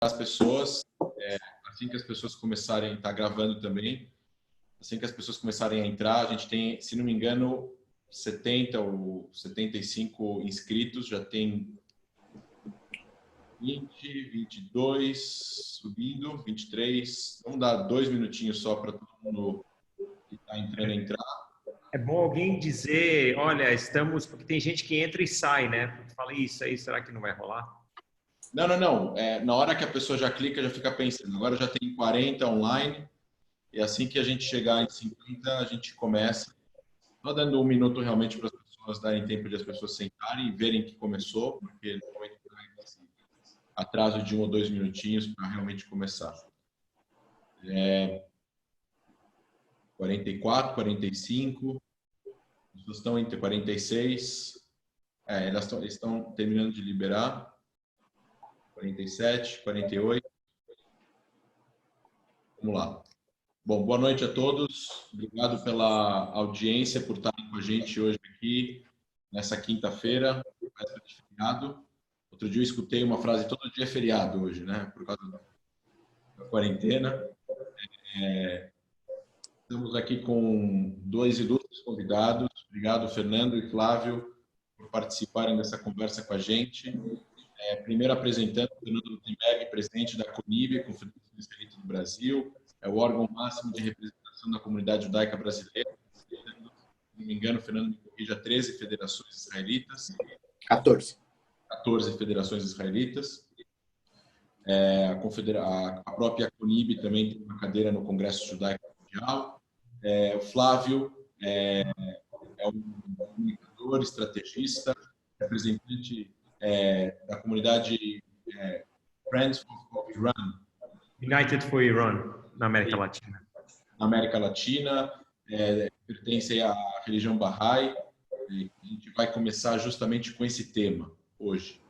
as pessoas, assim que as pessoas começarem a estar gravando também, assim que as pessoas começarem a entrar, a gente tem, se não me engano, 70 ou 75 inscritos, já tem 20, 22, subindo, 23. Vamos dar 2 minutinhos só para todo mundo que está entrando entrar. É bom alguém dizer, olha, estamos... Porque tem gente que entra e sai, né? Fala, isso aí, será que não vai rolar? Não. Na hora que a pessoa já clica, já fica pensando. Agora já tem 40 online. E assim que a gente chegar em 50, a gente começa. Só dando 1 minuto realmente para as pessoas darem tempo de as pessoas sentarem e verem que começou, porque normalmente tem esse atraso de 1 ou 2 minutinhos para realmente começar. 44, 45, as pessoas estão entre 46. Elas estão terminando de liberar. 47, 48. Vamos lá. Bom, boa noite a todos. Obrigado pela audiência, por estarem com a gente hoje aqui, nessa quinta-feira, véspera de feriado. Outro dia eu escutei uma frase, todo dia é feriado hoje, né? Por causa da quarentena. Estamos aqui com 2 ilustres convidados. Obrigado, Fernando e Flávio, por participarem dessa conversa com a gente. Primeiro apresentando o Fernando Lutemberg, presidente da CONIB, Conferência Israelita do Brasil. É o órgão máximo de representação da comunidade judaica brasileira. Se não me engano, Fernando me corrija, 13 federações israelitas. 14. 14 federações israelitas. A própria CONIB também tem uma cadeira no Congresso Judaico Mundial. O Flávio é um comunicador, estrategista, representante da comunidade Friends of Iran. United for Iran, na América Latina. Na América Latina, pertence à religião Bahá'í. A gente vai começar justamente com esse tema hoje.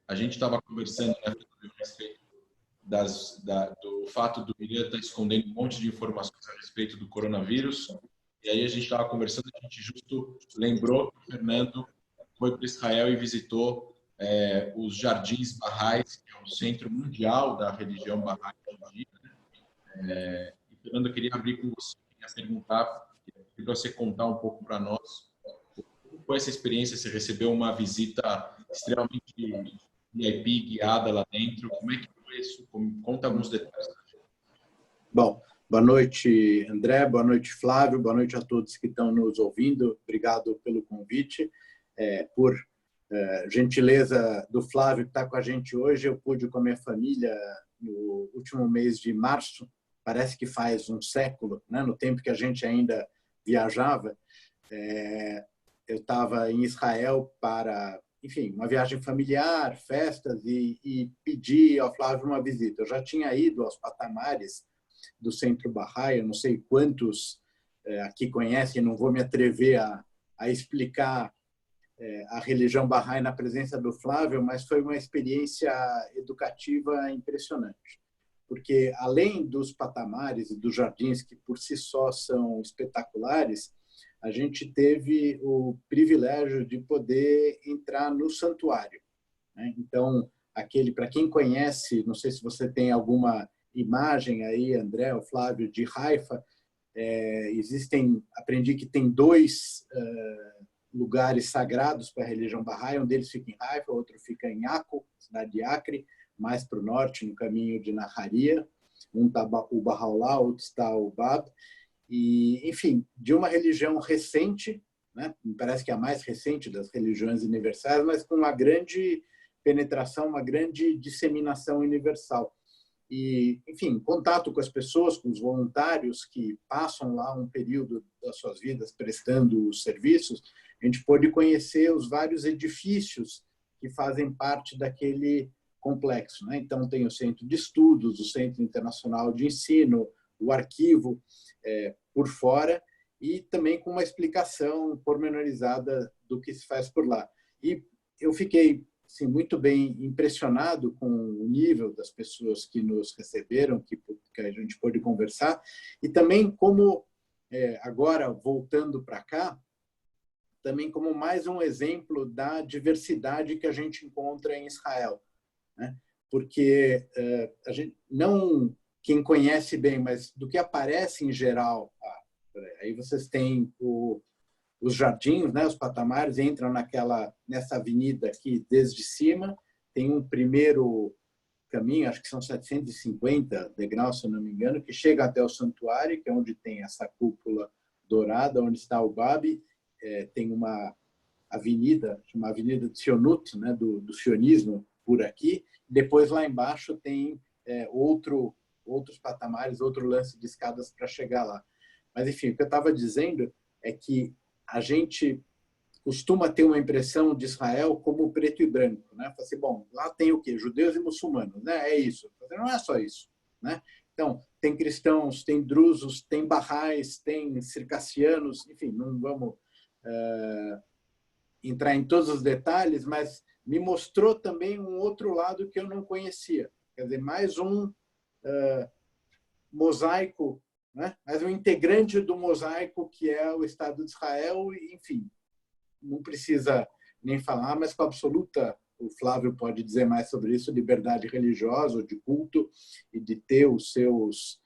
A gente estava conversando, né, a respeito do fato do Irã estar escondendo um monte de informações a respeito do coronavírus. E aí a gente estava conversando, a gente justo lembrou que o Fernando foi para Israel e visitou os Jardins Bahá'ís, que é o centro mundial da religião Bahá'í. E Fernando, eu queria abrir com você, queria perguntar, para você contar um pouco para nós como foi essa experiência. Você recebeu uma visita extremamente VIP, guiada lá dentro. Como é que foi isso? Conta alguns detalhes. Bom, boa noite, André, boa noite, Flávio, boa noite a todos que estão nos ouvindo. Obrigado pelo convite. Por gentileza do Flávio que está com a gente hoje, eu pude com a minha família no último mês de março, parece que faz um século, né? No tempo que a gente ainda viajava. Eu estava em Israel para, enfim, uma viagem familiar, festas, e pedi ao Flávio uma visita. Eu já tinha ido aos patamares do Centro Bahá'í, eu não sei quantos aqui conhecem, não vou me atrever a explicar a religião Bahá'í na presença do Flávio, mas foi uma experiência educativa impressionante. Porque, além dos patamares e dos jardins, que por si só são espetaculares, a gente teve o privilégio de poder entrar no santuário, né? Então, para quem conhece, não sei se você tem alguma imagem aí, André ou Flávio, de Haifa, aprendi que tem 2 lugares sagrados para a religião Bahá'í, um deles fica em Haifa, outro fica em Akko, cidade de Acre, mais para o norte, no caminho de Naharia. Um está o Bahá'u'lláh, outro está o Bab. E, enfim, de uma religião recente, né? Me parece que é a mais recente das religiões universais, mas com uma grande penetração, uma grande disseminação universal. E, enfim, contato com as pessoas, com os voluntários que passam lá um período das suas vidas prestando os serviços, a gente pôde conhecer os vários edifícios que fazem parte daquele complexo, né? Então, tem o Centro de Estudos, o Centro Internacional de Ensino, o arquivo por fora, e também com uma explicação pormenorizada do que se faz por lá. E eu fiquei assim, muito bem impressionado com o nível das pessoas que nos receberam, que a gente pôde conversar, e também como, agora voltando para cá, também como mais um exemplo da diversidade que a gente encontra em Israel. né? Porque a gente não quem conhece bem, mas do que aparece em geral, aí vocês têm os jardins, né, os patamares, entram nessa avenida aqui desde cima, tem um primeiro caminho, acho que são 750 degraus, se eu não me engano, que chega até o santuário, que é onde tem essa cúpula dourada, onde está o Babi, tem uma avenida, chamada Avenida de Sionut, né, do sionismo, por aqui. Depois, lá embaixo, tem outros patamares, outro lance de escadas para chegar lá. Mas, enfim, o que eu estava dizendo é que a gente costuma ter uma impressão de Israel como preto e branco, né? Fala assim, bom, lá tem o quê? Judeus e muçulmanos, né? É isso. Não é só isso, né? Então, tem cristãos, tem drusos, tem barrais, tem circassianos, enfim, não vamos entrar em todos os detalhes, mas me mostrou também um outro lado que eu não conhecia. Quer dizer, mais um mosaico, né? Mais um integrante do mosaico que é o Estado de Israel, e, enfim, não precisa nem falar, mas com absoluta, o Flávio pode dizer mais sobre isso, liberdade religiosa, de culto, e de ter os seus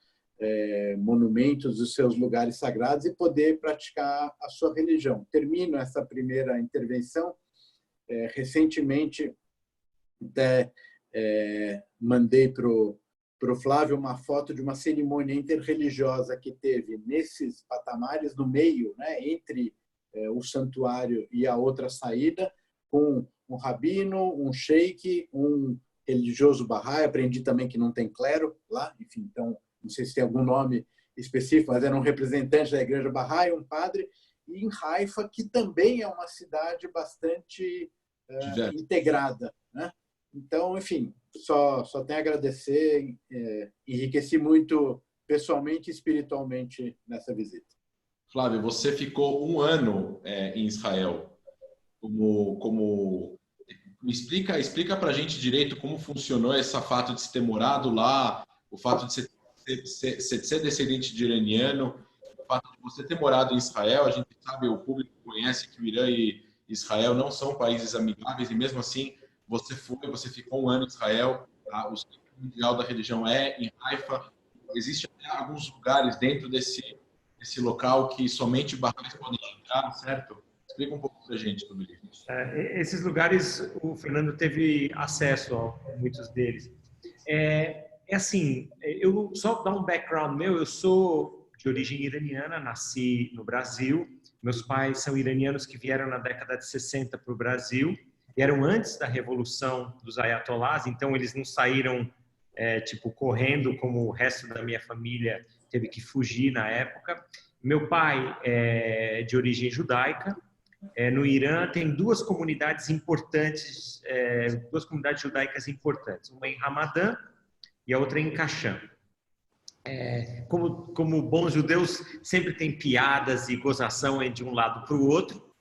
monumentos, os seus lugares sagrados e poder praticar a sua religião. Termino essa primeira intervenção. Recentemente, até mandei para o Flávio uma foto de uma cerimônia interreligiosa que teve nesses patamares, no meio, né, entre o santuário e a outra saída, com um rabino, um sheik, um religioso Bahá'í. Aprendi também que não tem clero lá, enfim, então não sei se tem algum nome específico, mas era um representante da igreja Bahá'í, um padre, e em Haifa, que também é uma cidade bastante integrada, né? Então, enfim, só tenho a agradecer, enriqueci muito pessoalmente e espiritualmente nessa visita. Flávio, você ficou um ano em Israel. Explica para a gente direito como funcionou esse fato de você ter morado lá, o fato de ser descendente de iraniano, o fato de você ter morado em Israel. A gente sabe, o público conhece que o Irã e Israel não são países amigáveis, e mesmo assim você ficou um ano em Israel. O centro mundial da religião é em Haifa. Existem até alguns lugares dentro desse local que somente barrais podem entrar, certo? Explica um pouco para a gente sobre isso. Esses lugares, o Fernando teve acesso a muitos deles. Assim, eu só dar um background meu, eu sou de origem iraniana, nasci no Brasil. Meus pais são iranianos que vieram na década de 60 para o Brasil, vieram antes da Revolução dos Ayatollahs, então eles não saíram correndo como o resto da minha família teve que fugir na época. Meu pai é de origem judaica. No Irã tem duas comunidades importantes, duas comunidades judaicas importantes, uma em Ramadã e a outra em Kashan. Como bons judeus, sempre tem piadas e gozação de um lado para o outro,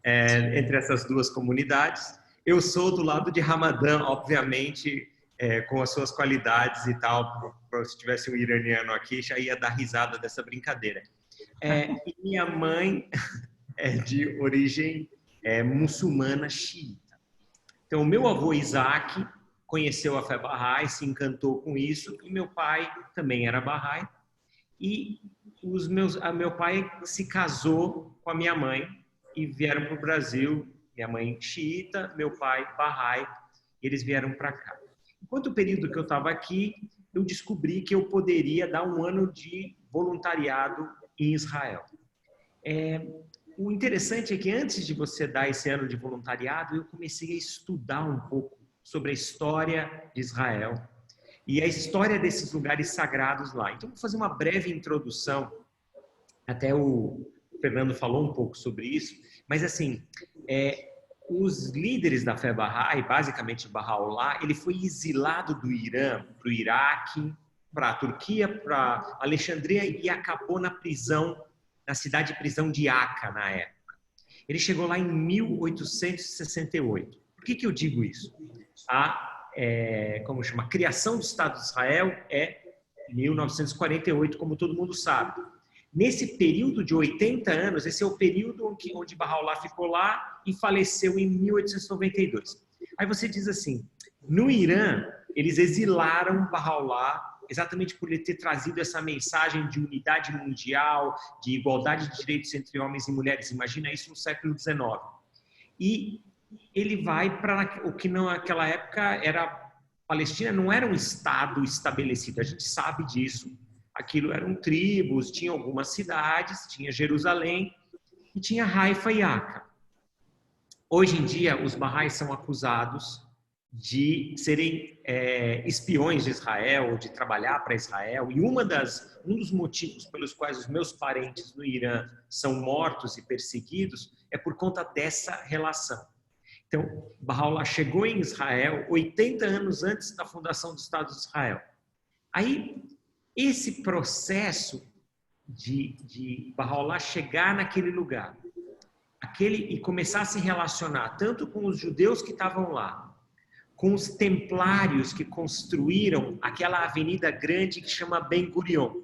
entre essas duas comunidades. Eu sou do lado de Ramadã, obviamente, com as suas qualidades e tal. Se tivesse um iraniano aqui, já ia dar risada dessa brincadeira. E minha mãe é de origem muçulmana xiita. Então, meu avô Isaac conheceu a fé Bahá'í, se encantou com isso, e meu pai também era Bahá'í. E meu pai se casou com a minha mãe e vieram para o Brasil. Minha mãe xiita, meu pai Bahá'í, eles vieram para cá. Enquanto o período que eu estava aqui, eu descobri que eu poderia dar um ano de voluntariado em Israel. O interessante é que antes de você dar esse ano de voluntariado, eu comecei a estudar um pouco sobre a história de Israel e a história desses lugares sagrados lá. Então, vou fazer uma breve introdução. Até o Fernando falou um pouco sobre isso, mas assim, os líderes da fé Bahá'í, basicamente Bahá'u'lláh, ele foi exilado do Irã para o Iraque, para a Turquia, para Alexandria e acabou na prisão, na cidade de prisão de Aca, na época. Ele chegou lá em 1868. Por que eu digo isso? A criação do Estado de Israel é 1948, como todo mundo sabe. Nesse período de 80 anos, esse é o período onde Bahá'u'lláh ficou lá e faleceu em 1892. Aí você diz assim, No Irã, eles exilaram Bahá'u'lláh exatamente por ele ter trazido essa mensagem de unidade mundial, de igualdade de direitos entre homens e mulheres. Imagina isso no século XIX. E ele vai para o que naquela época era... Palestina não era um estado estabelecido, a gente sabe disso. Aquilo eram tribos, tinha algumas cidades, tinha Jerusalém e tinha Haifa e Acre. Hoje em dia, os Bahá'ís são acusados de serem espiões de Israel, de trabalhar para Israel. E um dos motivos pelos quais os meus parentes no Irã são mortos e perseguidos é por conta dessa relação. Então, Bahá'u'lláh chegou em Israel 80 anos antes da fundação do Estado de Israel. Aí, esse processo de Bahá'u'lláh chegar naquele lugar, e começar a se relacionar tanto com os judeus que estavam lá, com os templários que construíram aquela avenida grande que chama Ben Gurion.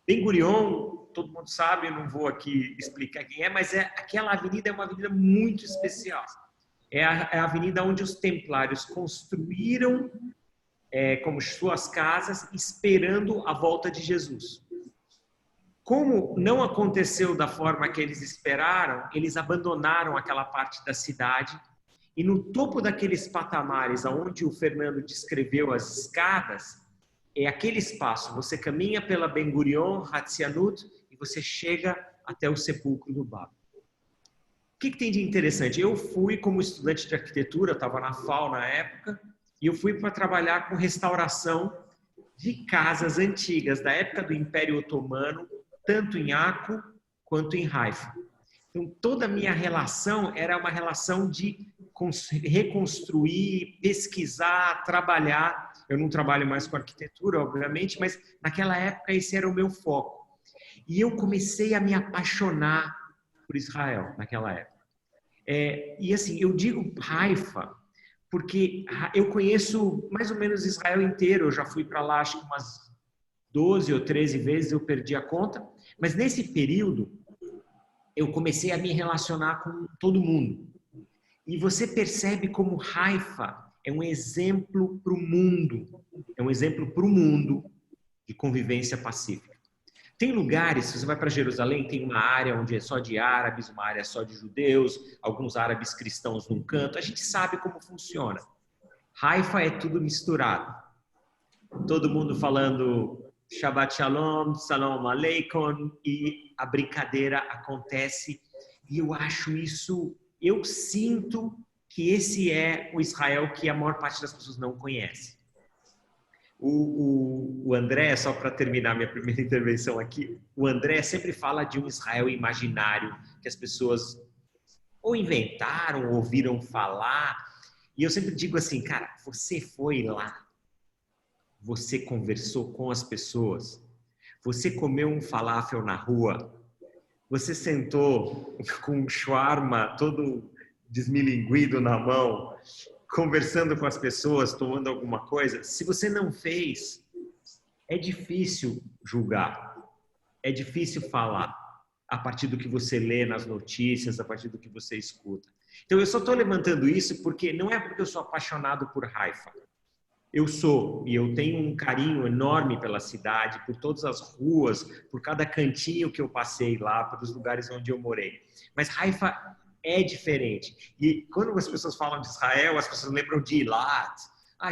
Ben Gurion, todo mundo sabe, eu não vou aqui explicar quem é, mas aquela avenida é uma avenida muito especial. É a avenida onde os templários construíram como suas casas, esperando a volta de Jesus. Como não aconteceu da forma que eles esperaram, eles abandonaram aquela parte da cidade e no topo daqueles patamares onde o Fernando descreveu as escadas, é aquele espaço. Você caminha pela Ben Gurion, Hatzianut, e você chega até o sepulcro do Baba. O que tem de interessante? Eu fui como estudante de arquitetura, eu estava na FAO na época, e eu fui para trabalhar com restauração de casas antigas, da época do Império Otomano, tanto em Akko quanto em Haifa. Então, toda a minha relação era uma relação de reconstruir, pesquisar, trabalhar. Eu não trabalho mais com arquitetura, obviamente, mas naquela época esse era o meu foco. E eu comecei a me apaixonar por Israel naquela época. E assim, eu digo Haifa porque eu conheço mais ou menos Israel inteiro. Eu já fui para lá acho que umas 12 ou 13 vezes, eu perdi a conta. Mas nesse período, eu comecei a me relacionar com todo mundo. E você percebe como Haifa é um exemplo para o mundo. É um exemplo para o mundo de convivência pacífica. Tem lugares, se você vai para Jerusalém, tem uma área onde é só de árabes, uma área só de judeus, alguns árabes cristãos num canto. A gente sabe como funciona. Haifa é tudo misturado. Todo mundo falando Shabbat Shalom, Salam Aleikum, e a brincadeira acontece. E eu acho isso, eu sinto que esse é o Israel que a maior parte das pessoas não conhece. O André, só para terminar minha primeira intervenção aqui, o André sempre fala de um Israel imaginário que as pessoas ou inventaram, ou ouviram falar. E eu sempre digo assim, cara, você foi lá, você conversou com as pessoas, você comeu um falafel na rua, você sentou com um shawarma todo desmilinguido na mão, conversando com as pessoas, tomando alguma coisa. Se você não fez, é difícil julgar, é difícil falar a partir do que você lê nas notícias, a partir do que você escuta. Então eu só estou levantando isso porque não é porque eu sou apaixonado por Haifa. Eu sou, e eu tenho um carinho enorme pela cidade, por todas as ruas, por cada cantinho que eu passei lá, pelos lugares onde eu morei. Mas Haifa é diferente. E quando as pessoas falam de Israel, as pessoas lembram de Eilat,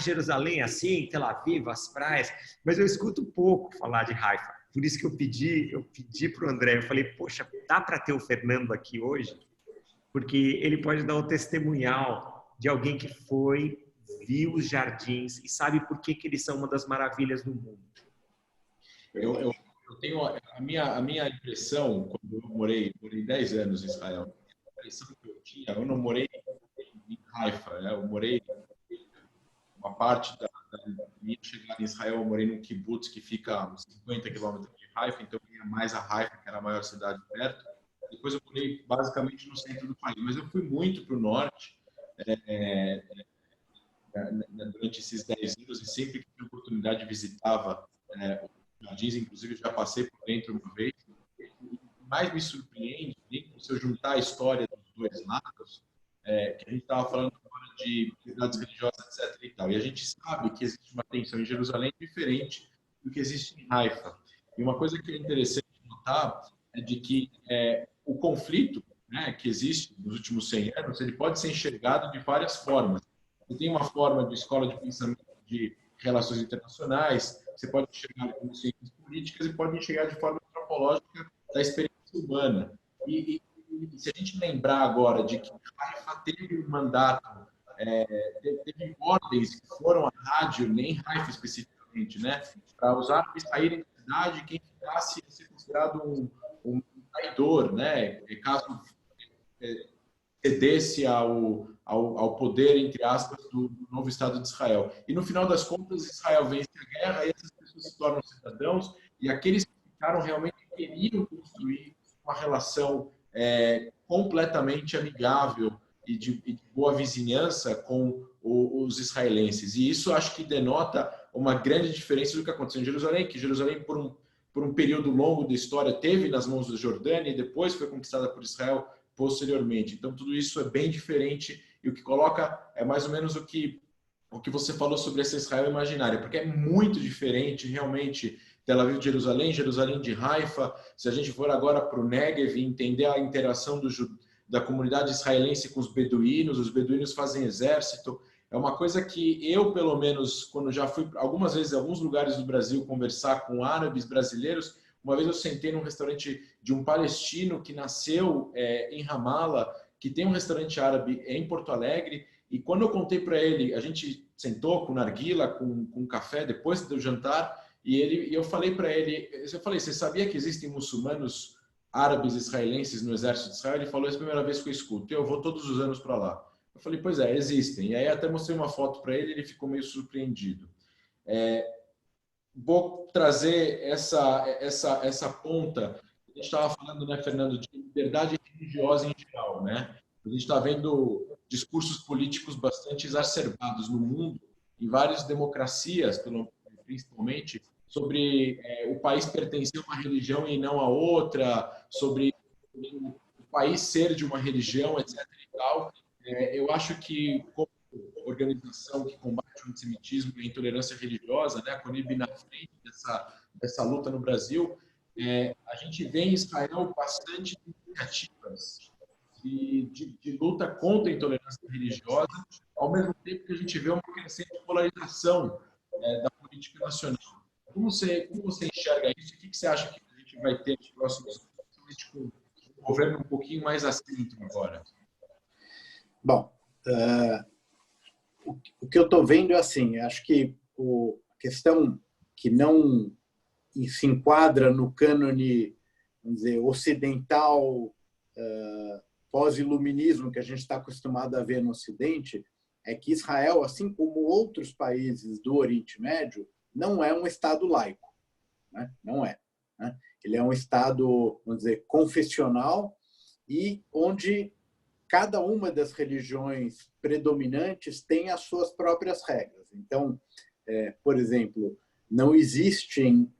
Jerusalém assim, Tel Aviv, as praias, mas eu escuto pouco falar de Haifa. Por isso que eu pedi para o André, eu falei, poxa, dá para ter o Fernando aqui hoje? Porque ele pode dar o testemunhal de alguém que foi, viu os jardins e sabe por que eles são uma das maravilhas do mundo. Eu tenho a minha impressão, quando eu morei 10 anos em Israel, a impressão que eu tinha, eu não morei em Haifa, né? Eu morei uma parte da minha chegada em Israel, eu morei num kibbutz que fica a uns 50 quilômetros de Haifa, então eu ia mais a Haifa, que era a maior cidade perto. Depois eu morei basicamente no centro do país, mas eu fui muito para o norte durante esses 10 anos e sempre que tinha oportunidade visitava os jardins, inclusive já passei por dentro uma vez. O que mais me surpreende, se eu juntar a história dos dois lados, que a gente estava falando agora de liberdades religiosas, etc. E tal. E a gente sabe que existe uma tensão em Jerusalém diferente do que existe em Haifa. E uma coisa que é interessante notar é de que o conflito, né, que existe nos últimos 100 anos, ele pode ser enxergado de várias formas. Você tem uma forma de escola de pensamento de relações internacionais, você pode enxergar como ciências políticas e pode enxergar de forma antropológica da experiência humana. E se a gente lembrar agora de que Haifa teve um mandato, teve ordens que foram à rádio, nem Haifa especificamente, né, para os árabes saírem da cidade, quem ficasse ia ser considerado um traidor, né, caso cedesse ao poder, entre aspas, do novo Estado de Israel. E no final das contas, Israel vence a guerra e essas pessoas se tornam cidadãos, e aqueles que ficaram realmente queriam construir uma relação completamente amigável e de boa vizinhança com os israelenses. E isso acho que denota uma grande diferença do que aconteceu em Jerusalém, que Jerusalém, por um período longo da história, teve nas mãos da Jordânia e depois foi conquistada por Israel posteriormente. Então, tudo isso é bem diferente e o que coloca é mais ou menos o que você falou sobre essa Israel imaginária, porque é muito diferente, realmente, Tel Aviv de Jerusalém, Jerusalém de Haifa. Se a gente for agora para o Negev e entender a interação da comunidade israelense com os beduínos fazem exército. É uma coisa que eu, pelo menos, quando já fui algumas vezes em alguns lugares do Brasil conversar com árabes brasileiros, uma vez eu sentei num restaurante de um palestino que nasceu em Ramallah, que tem um restaurante árabe em Porto Alegre, e quando eu contei para ele, a gente sentou com narguila, com café depois do jantar, e eu falei para ele, você sabia que existem muçulmanos árabes israelenses no exército de Israel? Ele falou, essa é a primeira vez que eu escuto, eu vou todos os anos para lá. Eu falei, pois é, existem. E aí até mostrei uma foto para ele, ele ficou meio surpreendido. Vou trazer essa ponta. A gente estava falando, né, Fernando, de liberdade religiosa em geral, né? A gente está vendo discursos políticos bastante exacerbados no mundo, em várias democracias, principalmente, sobre o país pertencer a uma religião e não a outra, sobre o país ser de uma religião, etc. E tal. Eu acho que, como organização que combate o antissemitismo e a intolerância religiosa, né, a CONIB na frente dessa luta no Brasil, a gente vê em Israel bastante iniciativas de luta contra a intolerância religiosa, ao mesmo tempo que a gente vê uma crescente polarização da política nacional. Como você enxerga isso? O que você acha que a gente vai ter nos próximos anos, com um governo um pouquinho mais assíntro agora? Bom, o que eu estou vendo é assim, acho que a questão que não se enquadra no cânone, vamos dizer, ocidental, pós-iluminismo que a gente está acostumado a ver no Ocidente, é que Israel, assim como outros países do Oriente Médio, não é um Estado laico. Né? Não é. Né? Ele é um Estado, vamos dizer, confessional e onde cada uma das religiões predominantes tem as suas próprias regras. Então, por exemplo, não existem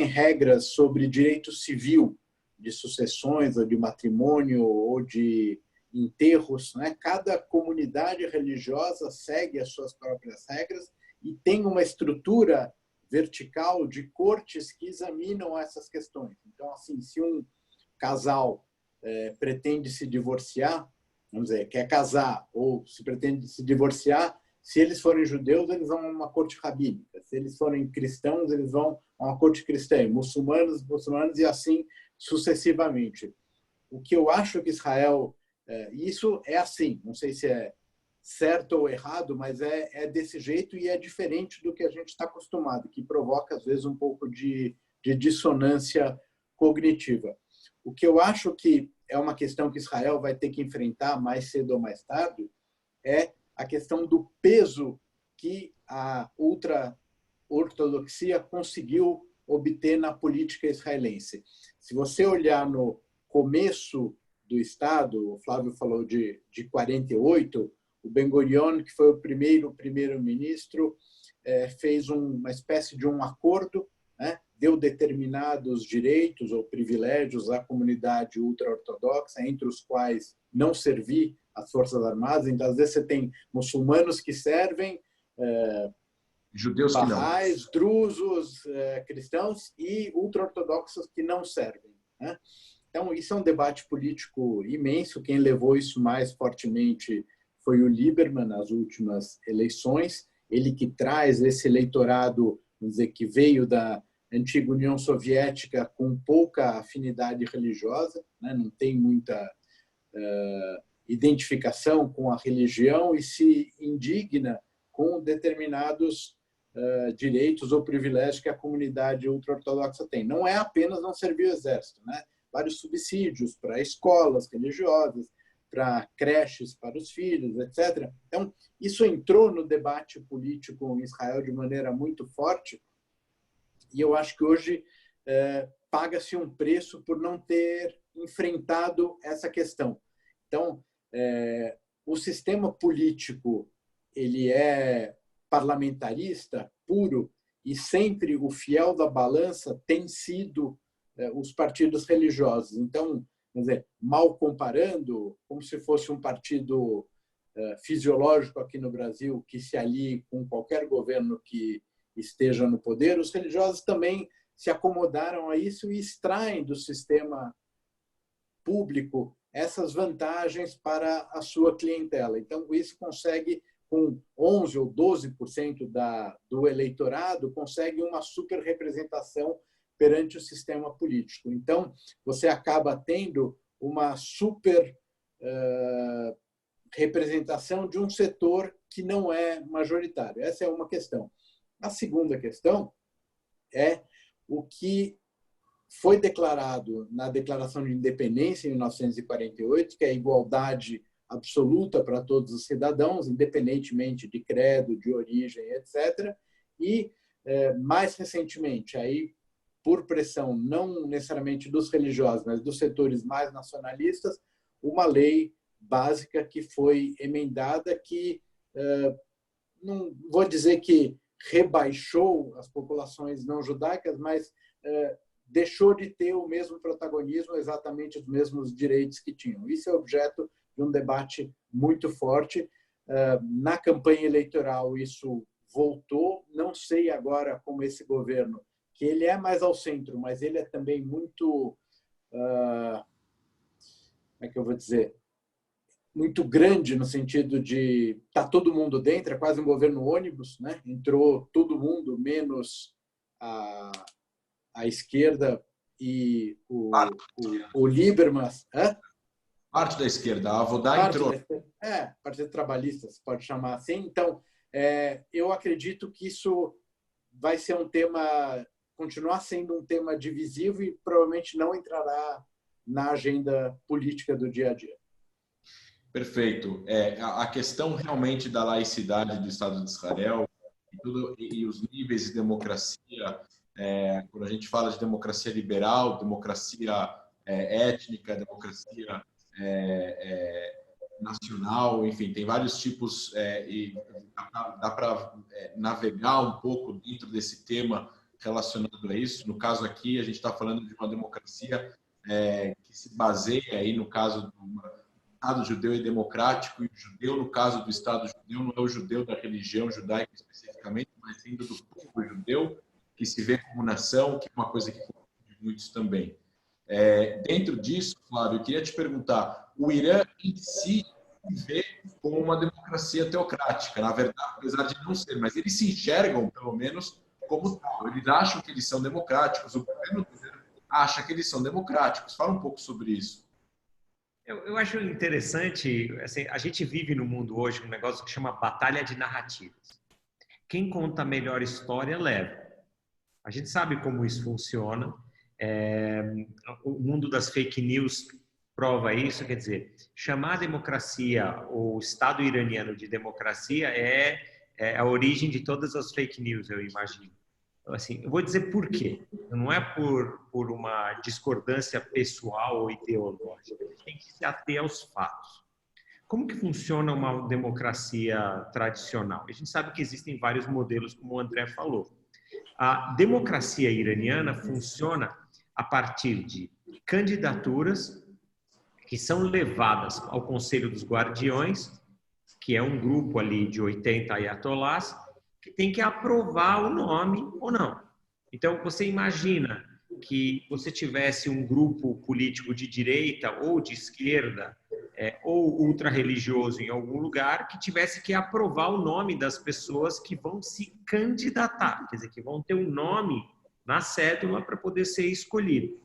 regras sobre direito civil de sucessões ou de matrimônio ou de enterros, né? Cada comunidade religiosa segue as suas próprias regras e tem uma estrutura vertical de cortes que examinam essas questões. Então, assim, se um casal pretende se divorciar, vamos dizer, quer casar ou se pretende se divorciar, se eles forem judeus, eles vão a uma corte rabínica. Se eles forem cristãos, eles vão a uma corte cristã. Muçulmanos e assim sucessivamente. O que eu acho que Israel... isso é assim, não sei se é certo ou errado, mas é desse jeito e é diferente do que a gente está acostumado, que provoca, às vezes, um pouco de dissonância cognitiva. O que eu acho que é uma questão que Israel vai ter que enfrentar mais cedo ou mais tarde é a questão do peso que a ultra-ortodoxia conseguiu obter na política israelense. Se você olhar no começo do Estado, o Flávio falou de 48, o Ben-Gurion, que foi o primeiro-ministro, fez uma espécie de um acordo, né? Deu determinados direitos ou privilégios à comunidade ultra-ortodoxa, entre os quais não servir as Forças Armadas. Então, às vezes, você tem muçulmanos que servem, judeus que não, bahais, drusos, cristãos e ultra-ortodoxos que não servem, né? Então, isso é um debate político imenso. Quem levou isso mais fortemente foi o Lieberman nas últimas eleições. Ele que traz esse eleitorado, vamos dizer, que veio da antiga União Soviética com pouca afinidade religiosa, né? Não tem muita identificação com a religião e se indigna com determinados direitos ou privilégios que a comunidade ultra-ortodoxa tem. Não é apenas não servir o exército, né? Vários subsídios para escolas religiosas, para creches para os filhos, etc. Então, isso entrou no debate político em Israel de maneira muito forte e eu acho que hoje paga-se um preço por não ter enfrentado essa questão. Então, o sistema político ele é parlamentarista puro e sempre o fiel da balança tem sido os partidos religiosos. Então, quer dizer, mal comparando, como se fosse um partido fisiológico aqui no Brasil que se alie com qualquer governo que esteja no poder, os religiosos também se acomodaram a isso e extraem do sistema público essas vantagens para a sua clientela. Então, isso consegue, com 11% ou 12% do eleitorado, consegue uma super representação perante o sistema político. Então, você acaba tendo uma super representação de um setor que não é majoritário. Essa é uma questão. A segunda questão é o que foi declarado na Declaração de Independência em 1948, que é a igualdade absoluta para todos os cidadãos, independentemente de credo, de origem, etc. E, mais recentemente, aí, por pressão não necessariamente dos religiosos, mas dos setores mais nacionalistas, uma lei básica que foi emendada que, não vou dizer que rebaixou as populações não judaicas, mas deixou de ter o mesmo protagonismo, exatamente os mesmos direitos que tinham. Isso é objeto de um debate muito forte. Na campanha eleitoral isso voltou, não sei agora como esse governo, que ele é mais ao centro, mas ele é também muito, como é que eu vou dizer, muito grande no sentido de tá todo mundo dentro, é quase um governo ônibus, né? Entrou todo mundo, menos a esquerda e o Lieberman. Parte da esquerda, a Avodá entrou. Partido Trabalhista, se pode chamar assim. Então, eu acredito que isso vai ser um tema, continuar sendo um tema divisivo e provavelmente não entrará na agenda política do dia a dia. Perfeito. A questão realmente da laicidade do Estado de Israel e os níveis de democracia, quando a gente fala de democracia liberal, democracia étnica, democracia nacional, enfim, tem vários tipos e dá para navegar um pouco dentro desse tema relacionado a isso. No caso aqui, a gente está falando de uma democracia que se baseia aí no caso do Estado judeu e democrático, e o judeu, no caso do Estado judeu, não é o judeu da religião judaica especificamente, mas ainda do povo judeu, que se vê como nação, que é uma coisa que confunde muitos também. Dentro disso, Flávio, eu queria te perguntar, o Irã em si se vê como uma democracia teocrática, na verdade, apesar de não ser, mas eles se enxergam, pelo menos, como tal. Eles acham que eles são democráticos, o governo acha que eles são democráticos. Fala um pouco sobre isso. Eu acho interessante, assim, a gente vive no mundo hoje um negócio que chama batalha de narrativas. Quem conta a melhor história leva. A gente sabe como isso funciona. O mundo das fake news prova isso, quer dizer, chamar a democracia, o Estado iraniano de democracia é a origem de todas as fake news, eu imagino. Assim, eu vou dizer por quê. Não é por uma discordância pessoal ou ideológica. A gente tem que se ater aos fatos. Como que funciona uma democracia tradicional? A gente sabe que existem vários modelos, como o André falou. A democracia iraniana funciona a partir de candidaturas que são levadas ao Conselho dos Guardiões, que é um grupo ali de 80 ayatolás, que tem que aprovar o nome ou não. Então, você imagina que você tivesse um grupo político de direita ou de esquerda, ou ultra-religioso em algum lugar, que tivesse que aprovar o nome das pessoas que vão se candidatar, quer dizer, que vão ter um nome na cédula para poder ser escolhido.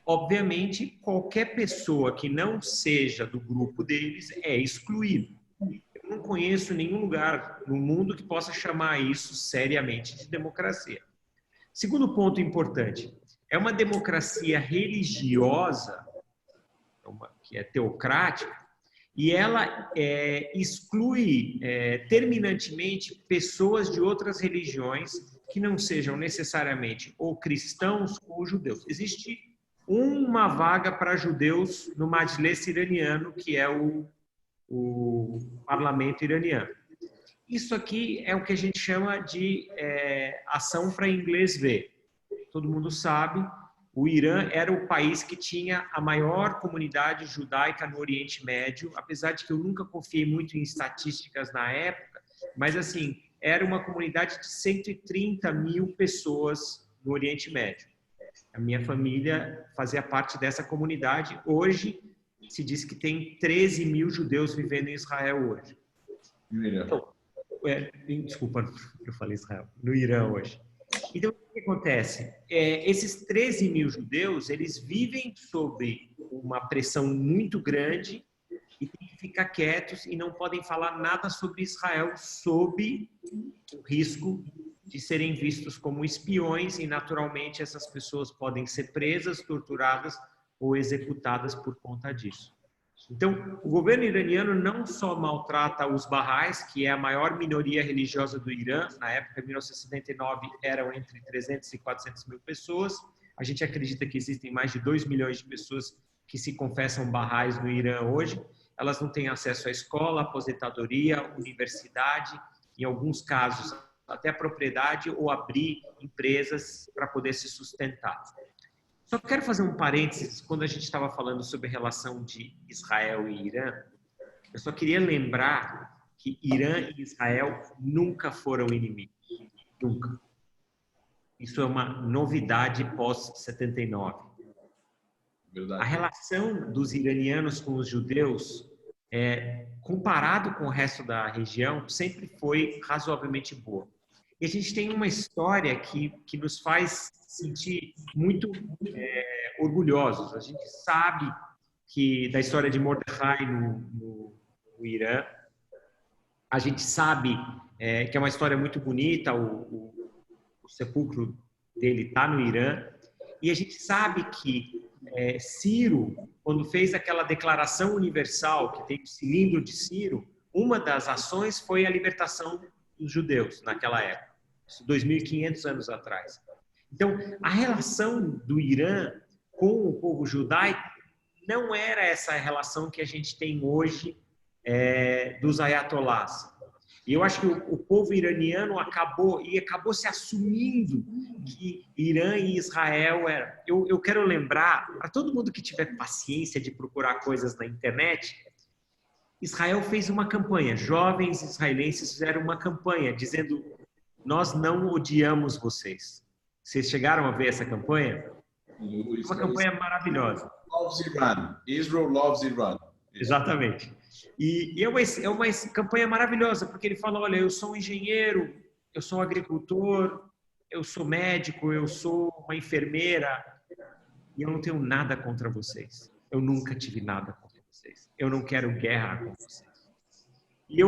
Obviamente, qualquer pessoa que não seja do grupo deles é excluído. Eu não conheço nenhum lugar no mundo que possa chamar isso seriamente de democracia. Segundo ponto importante, é uma democracia religiosa, que é teocrática, e ela exclui terminantemente pessoas de outras religiões que não sejam necessariamente ou cristãos ou judeus. Existe uma vaga para judeus no Majlis iraniano, que é o parlamento iraniano. Isso aqui é o que a gente chama de ação para inglês ver. Todo mundo sabe, o Irã era o país que tinha a maior comunidade judaica no Oriente Médio, apesar de que eu nunca confiei muito em estatísticas na época, mas assim, era uma comunidade de 130 mil pessoas no Oriente Médio. A minha família fazia parte dessa comunidade. Hoje, se diz que tem 13 mil judeus vivendo em Israel hoje. Então, desculpa, eu falei Israel, no Irã hoje. Então, o que acontece? Esses 13 mil judeus, eles vivem sob uma pressão muito grande e têm que ficar quietos e não podem falar nada sobre Israel sob o risco de serem vistos como espiões e, naturalmente, essas pessoas podem ser presas, torturadas ou executadas por conta disso. Então, o governo iraniano não só maltrata os Baha'is, que é a maior minoria religiosa do Irã, na época, em 1979, eram entre 300 e 400 mil pessoas. A gente acredita que existem mais de 2 milhões de pessoas que se confessam Baha'is no Irã hoje. Elas não têm acesso à escola, aposentadoria, universidade, em alguns casos, até a propriedade ou abrir empresas para poder se sustentar. Só quero fazer um parênteses, quando a gente estava falando sobre a relação de Israel e Irã, eu só queria lembrar que Irã e Israel nunca foram inimigos. Nunca. Isso é uma novidade pós-79. A relação dos iranianos com os judeus, comparado com o resto da região, sempre foi razoavelmente boa. E a gente tem uma história que nos faz sentir muito orgulhosos. A gente sabe que da história de Mordecai no Irã, a gente sabe que é uma história muito bonita, o sepulcro dele está no Irã, e a gente sabe que Ciro, quando fez aquela declaração universal, que tem o cilindro de Ciro, uma das ações foi a libertação dos judeus naquela época, 2.500 anos atrás. Então, a relação do Irã com o povo judaico não era essa relação que a gente tem hoje dos ayatolás. E eu acho que o povo iraniano acabou se assumindo que Irã e Israel eram. Eu quero lembrar, para todo mundo que tiver paciência de procurar coisas na internet, Israel fez uma campanha, jovens israelenses fizeram uma campanha dizendo: nós não odiamos vocês. Vocês chegaram a ver essa campanha? Uma campanha maravilhosa. Loves Iran. Israel loves Iran. Exatamente. E é uma campanha maravilhosa, porque ele fala: olha, eu sou um engenheiro, eu sou um agricultor, eu sou médico, eu sou uma enfermeira, e eu não tenho nada contra vocês. Eu nunca tive nada contra vocês. Eu não quero guerra com vocês. E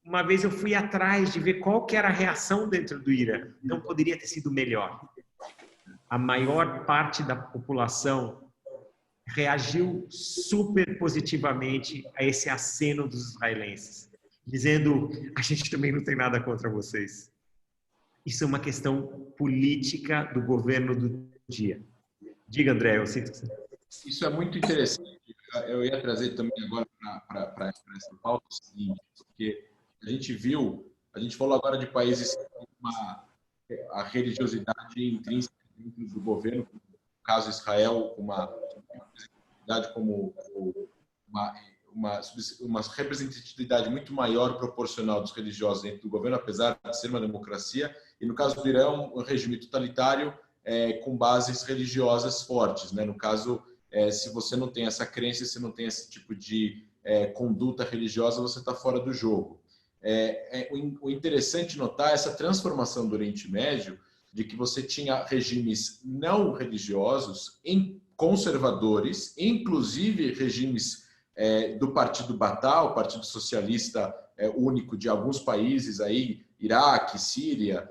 uma vez eu fui atrás de ver qual que era a reação dentro do Irã. Não poderia ter sido melhor. A maior parte da população reagiu super positivamente a esse aceno dos israelenses, dizendo: a gente também não tem nada contra vocês. Isso é uma questão política do governo do dia. Diga, André, eu sinto que você... Isso é muito interessante. Eu ia trazer também agora para essa pauta o seguinte, porque a gente falou agora de países com a religiosidade intrínseca dentro do governo, no caso Israel, uma dado como uma representatividade muito maior proporcional dos religiosos dentro do governo, apesar de ser uma democracia, e no caso do Irã, um regime totalitário com bases religiosas fortes, né? No caso, se você não tem essa crença, se não tem esse tipo de conduta religiosa, você está fora do jogo. O interessante notar essa transformação do Oriente Médio, de que você tinha regimes não religiosos, conservadores, inclusive regimes do Partido Batá, o Partido Socialista único de alguns países aí, Iraque, Síria,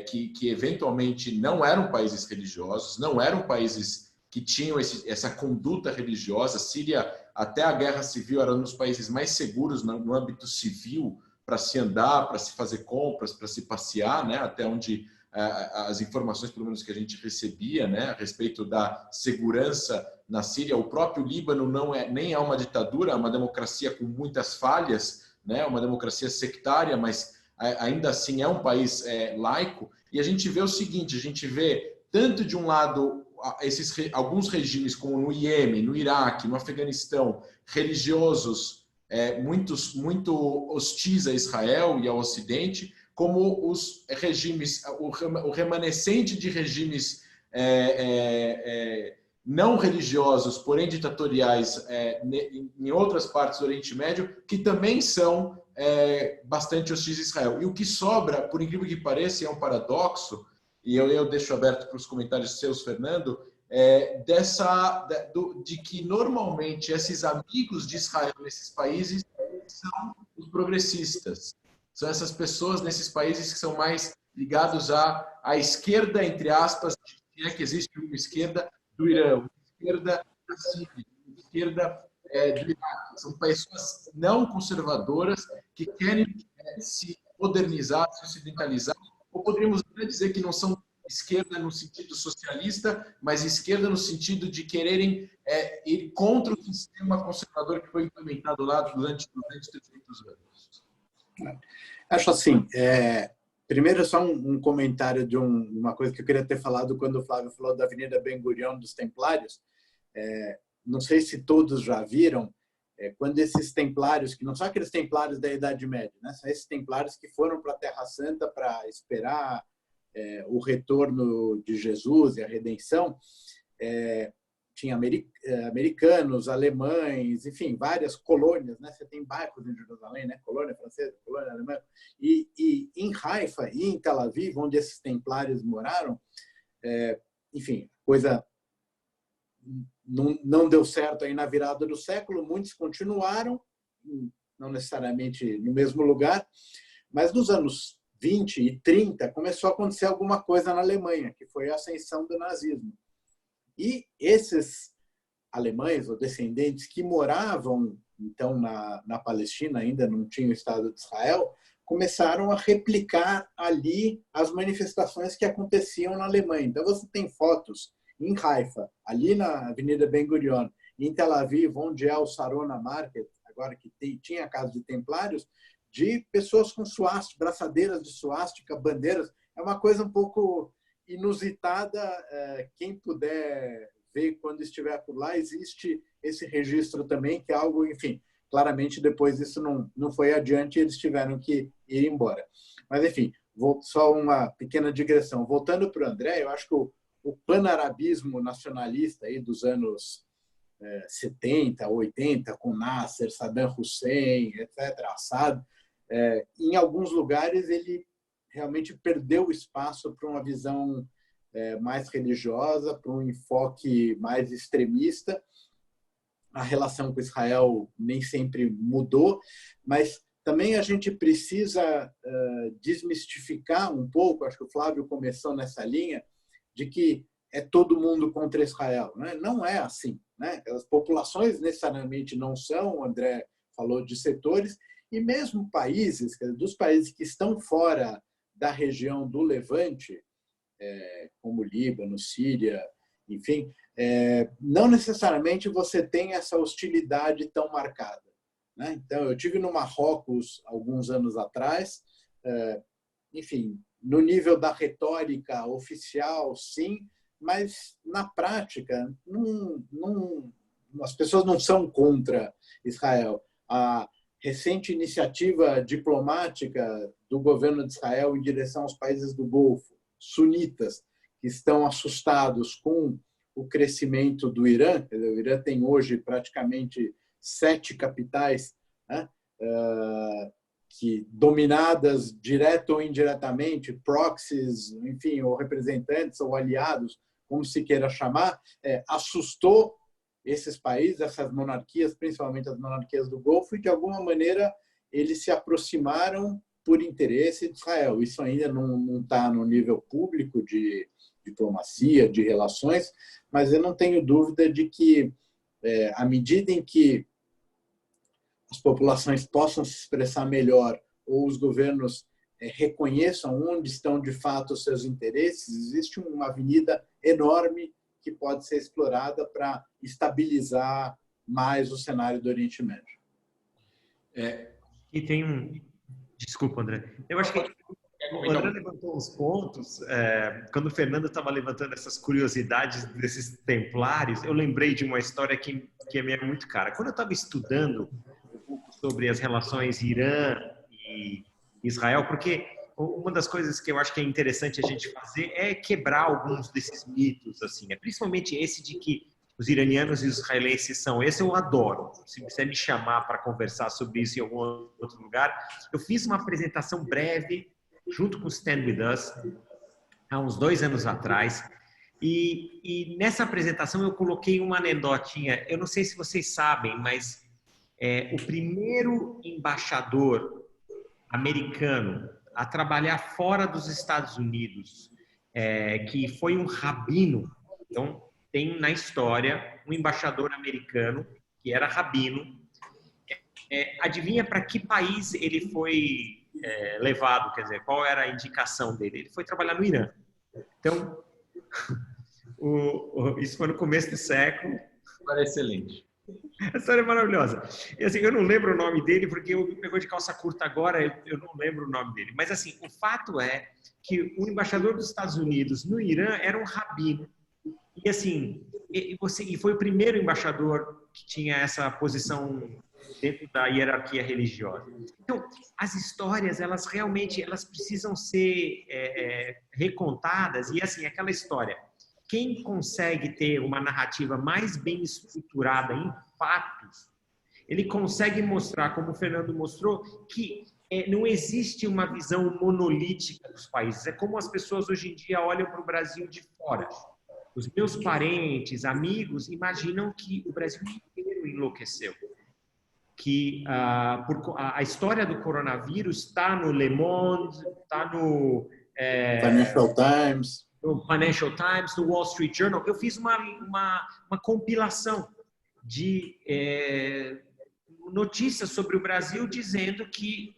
que eventualmente não eram países religiosos, não eram países que tinham essa conduta religiosa. Síria, até a guerra civil, era um dos países mais seguros no âmbito civil para se andar, para se fazer compras, para se passear, né? Até onde as informações, pelo menos, que a gente recebia, né, a respeito da segurança na Síria. O próprio Líbano nem é uma ditadura, é uma democracia com muitas falhas, né, uma democracia sectária, mas ainda assim é um país laico. E a gente vê o seguinte, a gente vê tanto de um lado alguns regimes como no Iêmen, no Iraque, no Afeganistão, religiosos muito hostis a Israel e ao Ocidente, como os regimes, o remanescente de regimes não religiosos, porém ditatoriais, em outras partes do Oriente Médio, que também são bastante hostis a Israel. E o que sobra, por incrível que pareça, é um paradoxo, e eu deixo aberto para os comentários seus, Fernando, de que normalmente esses amigos de Israel nesses países são os progressistas. São essas pessoas nesses países que são mais ligados à esquerda, entre aspas, se é que existe uma esquerda do Irã, uma esquerda da Síria, uma esquerda do Iraque. São pessoas não conservadoras que querem se modernizar, se ocidentalizar, ou poderíamos até dizer que não são esquerda no sentido socialista, mas esquerda no sentido de quererem ir contra o sistema conservador que foi implementado lá durante 200, 300 anos. Acho assim, primeiro só um comentário de uma coisa que eu queria ter falado quando o Flávio falou da Avenida Ben Gurion dos Templários. Não sei se todos já viram, quando esses templários, que não são aqueles templários da Idade Média, né? São esses templários que foram para a Terra Santa para esperar o retorno de Jesus e a redenção. Tinha americanos, alemães, enfim, várias colônias, né? Você tem bairros em Jerusalém, né? Colônia francesa, colônia alemã. E em Haifa e em Tel Aviv, onde esses templários moraram, enfim, coisa não deu certo aí na virada do século. Muitos continuaram, não necessariamente no mesmo lugar, mas nos anos 20 e 30 começou a acontecer alguma coisa na Alemanha, que foi a ascensão do nazismo. E esses alemães ou descendentes que moravam então na Palestina, ainda não tinha o Estado de Israel, começaram a replicar ali as manifestações que aconteciam na Alemanha. Então você tem fotos em Haifa, ali na Avenida Ben Gurion, em Tel Aviv, onde é o Sarona Market, agora que tinha a casa de templários, de pessoas com suástica, braçadeiras de suástica, bandeiras. É uma coisa um pouco inusitada. Quem puder ver quando estiver por lá, existe esse registro também, que é algo, enfim, claramente depois isso não foi adiante e eles tiveram que ir embora. Mas, enfim, só uma pequena digressão. Voltando para o André, eu acho que o panarabismo nacionalista aí dos anos 70, 80, com Nasser, Saddam Hussein, etc., Assad, em alguns lugares ele realmente perdeu espaço para uma visão mais religiosa, para um enfoque mais extremista. A relação com Israel nem sempre mudou, mas também a gente precisa desmistificar um pouco, acho que o Flávio começou nessa linha, de que é todo mundo contra Israel. Né? Não é assim. Né? As populações necessariamente não são, o André falou de setores, e mesmo países, dos países que estão fora da região do Levante, como Líbano, Síria, enfim, não necessariamente você tem essa hostilidade tão marcada. Né? Então, eu tive no Marrocos alguns anos atrás, enfim, no nível da retórica oficial, sim, mas na prática não as pessoas não são contra Israel. A recente iniciativa diplomática do governo de Israel em direção aos países do Golfo, sunitas, que estão assustados com o crescimento do Irã. O Irã tem hoje praticamente 7 capitais, né, que dominadas direto ou indiretamente, proxies, enfim, ou representantes ou aliados, como se queira chamar, assustou esses países, essas monarquias, principalmente as monarquias do Golfo, e de alguma maneira eles se aproximaram por interesse de Israel. Isso ainda não está no nível público de diplomacia, de relações, mas eu não tenho dúvida de que, à medida em que as populações possam se expressar melhor ou os governos reconheçam onde estão de fato os seus interesses, existe uma avenida enorme que pode ser explorada para estabilizar mais o cenário do Oriente Médio. E tem um... Desculpa, André. Eu acho que o André levantou uns pontos. Quando o Fernando estava levantando essas curiosidades desses templários, eu lembrei de uma história que é muito cara. Quando eu estava estudando um pouco sobre as relações Irã e Israel, porque uma das coisas que eu acho que é interessante a gente fazer é quebrar alguns desses mitos, assim, principalmente esse de que os iranianos e os israelenses são. Esse eu adoro. Se você me chamar para conversar sobre isso em algum outro lugar, eu fiz uma apresentação breve junto com o Stand With Us há uns 2 anos atrás. E nessa apresentação eu coloquei uma anedotinha. Eu não sei se vocês sabem, mas o primeiro embaixador americano a trabalhar fora dos Estados Unidos, que foi um rabino. Então, tem na história um embaixador americano que era rabino. Adivinha para que país ele foi levado? Quer dizer, qual era a indicação dele? Ele foi trabalhar no Irã. Então, isso foi no começo do século. Era excelente. A história é maravilhosa. E, assim, eu não lembro o nome dele, porque eu me pegou de calça curta agora, eu não lembro o nome dele. Mas, assim, o fato é que o embaixador dos Estados Unidos no Irã era um rabino. E, assim, e foi o primeiro embaixador que tinha essa posição dentro da hierarquia religiosa. Então, as histórias, elas realmente precisam ser recontadas. E, assim, aquela história... Quem consegue ter uma narrativa mais bem estruturada em fatos, ele consegue mostrar, como o Fernando mostrou, que não existe uma visão monolítica dos países. É como as pessoas hoje em dia olham para o Brasil de fora. Os meus parentes, amigos, imaginam que o Brasil inteiro enlouqueceu. Que a história do coronavírus está no Le Monde, está no... Financial Times... no Financial Times, no Wall Street Journal. Eu fiz uma compilação de notícias sobre o Brasil dizendo que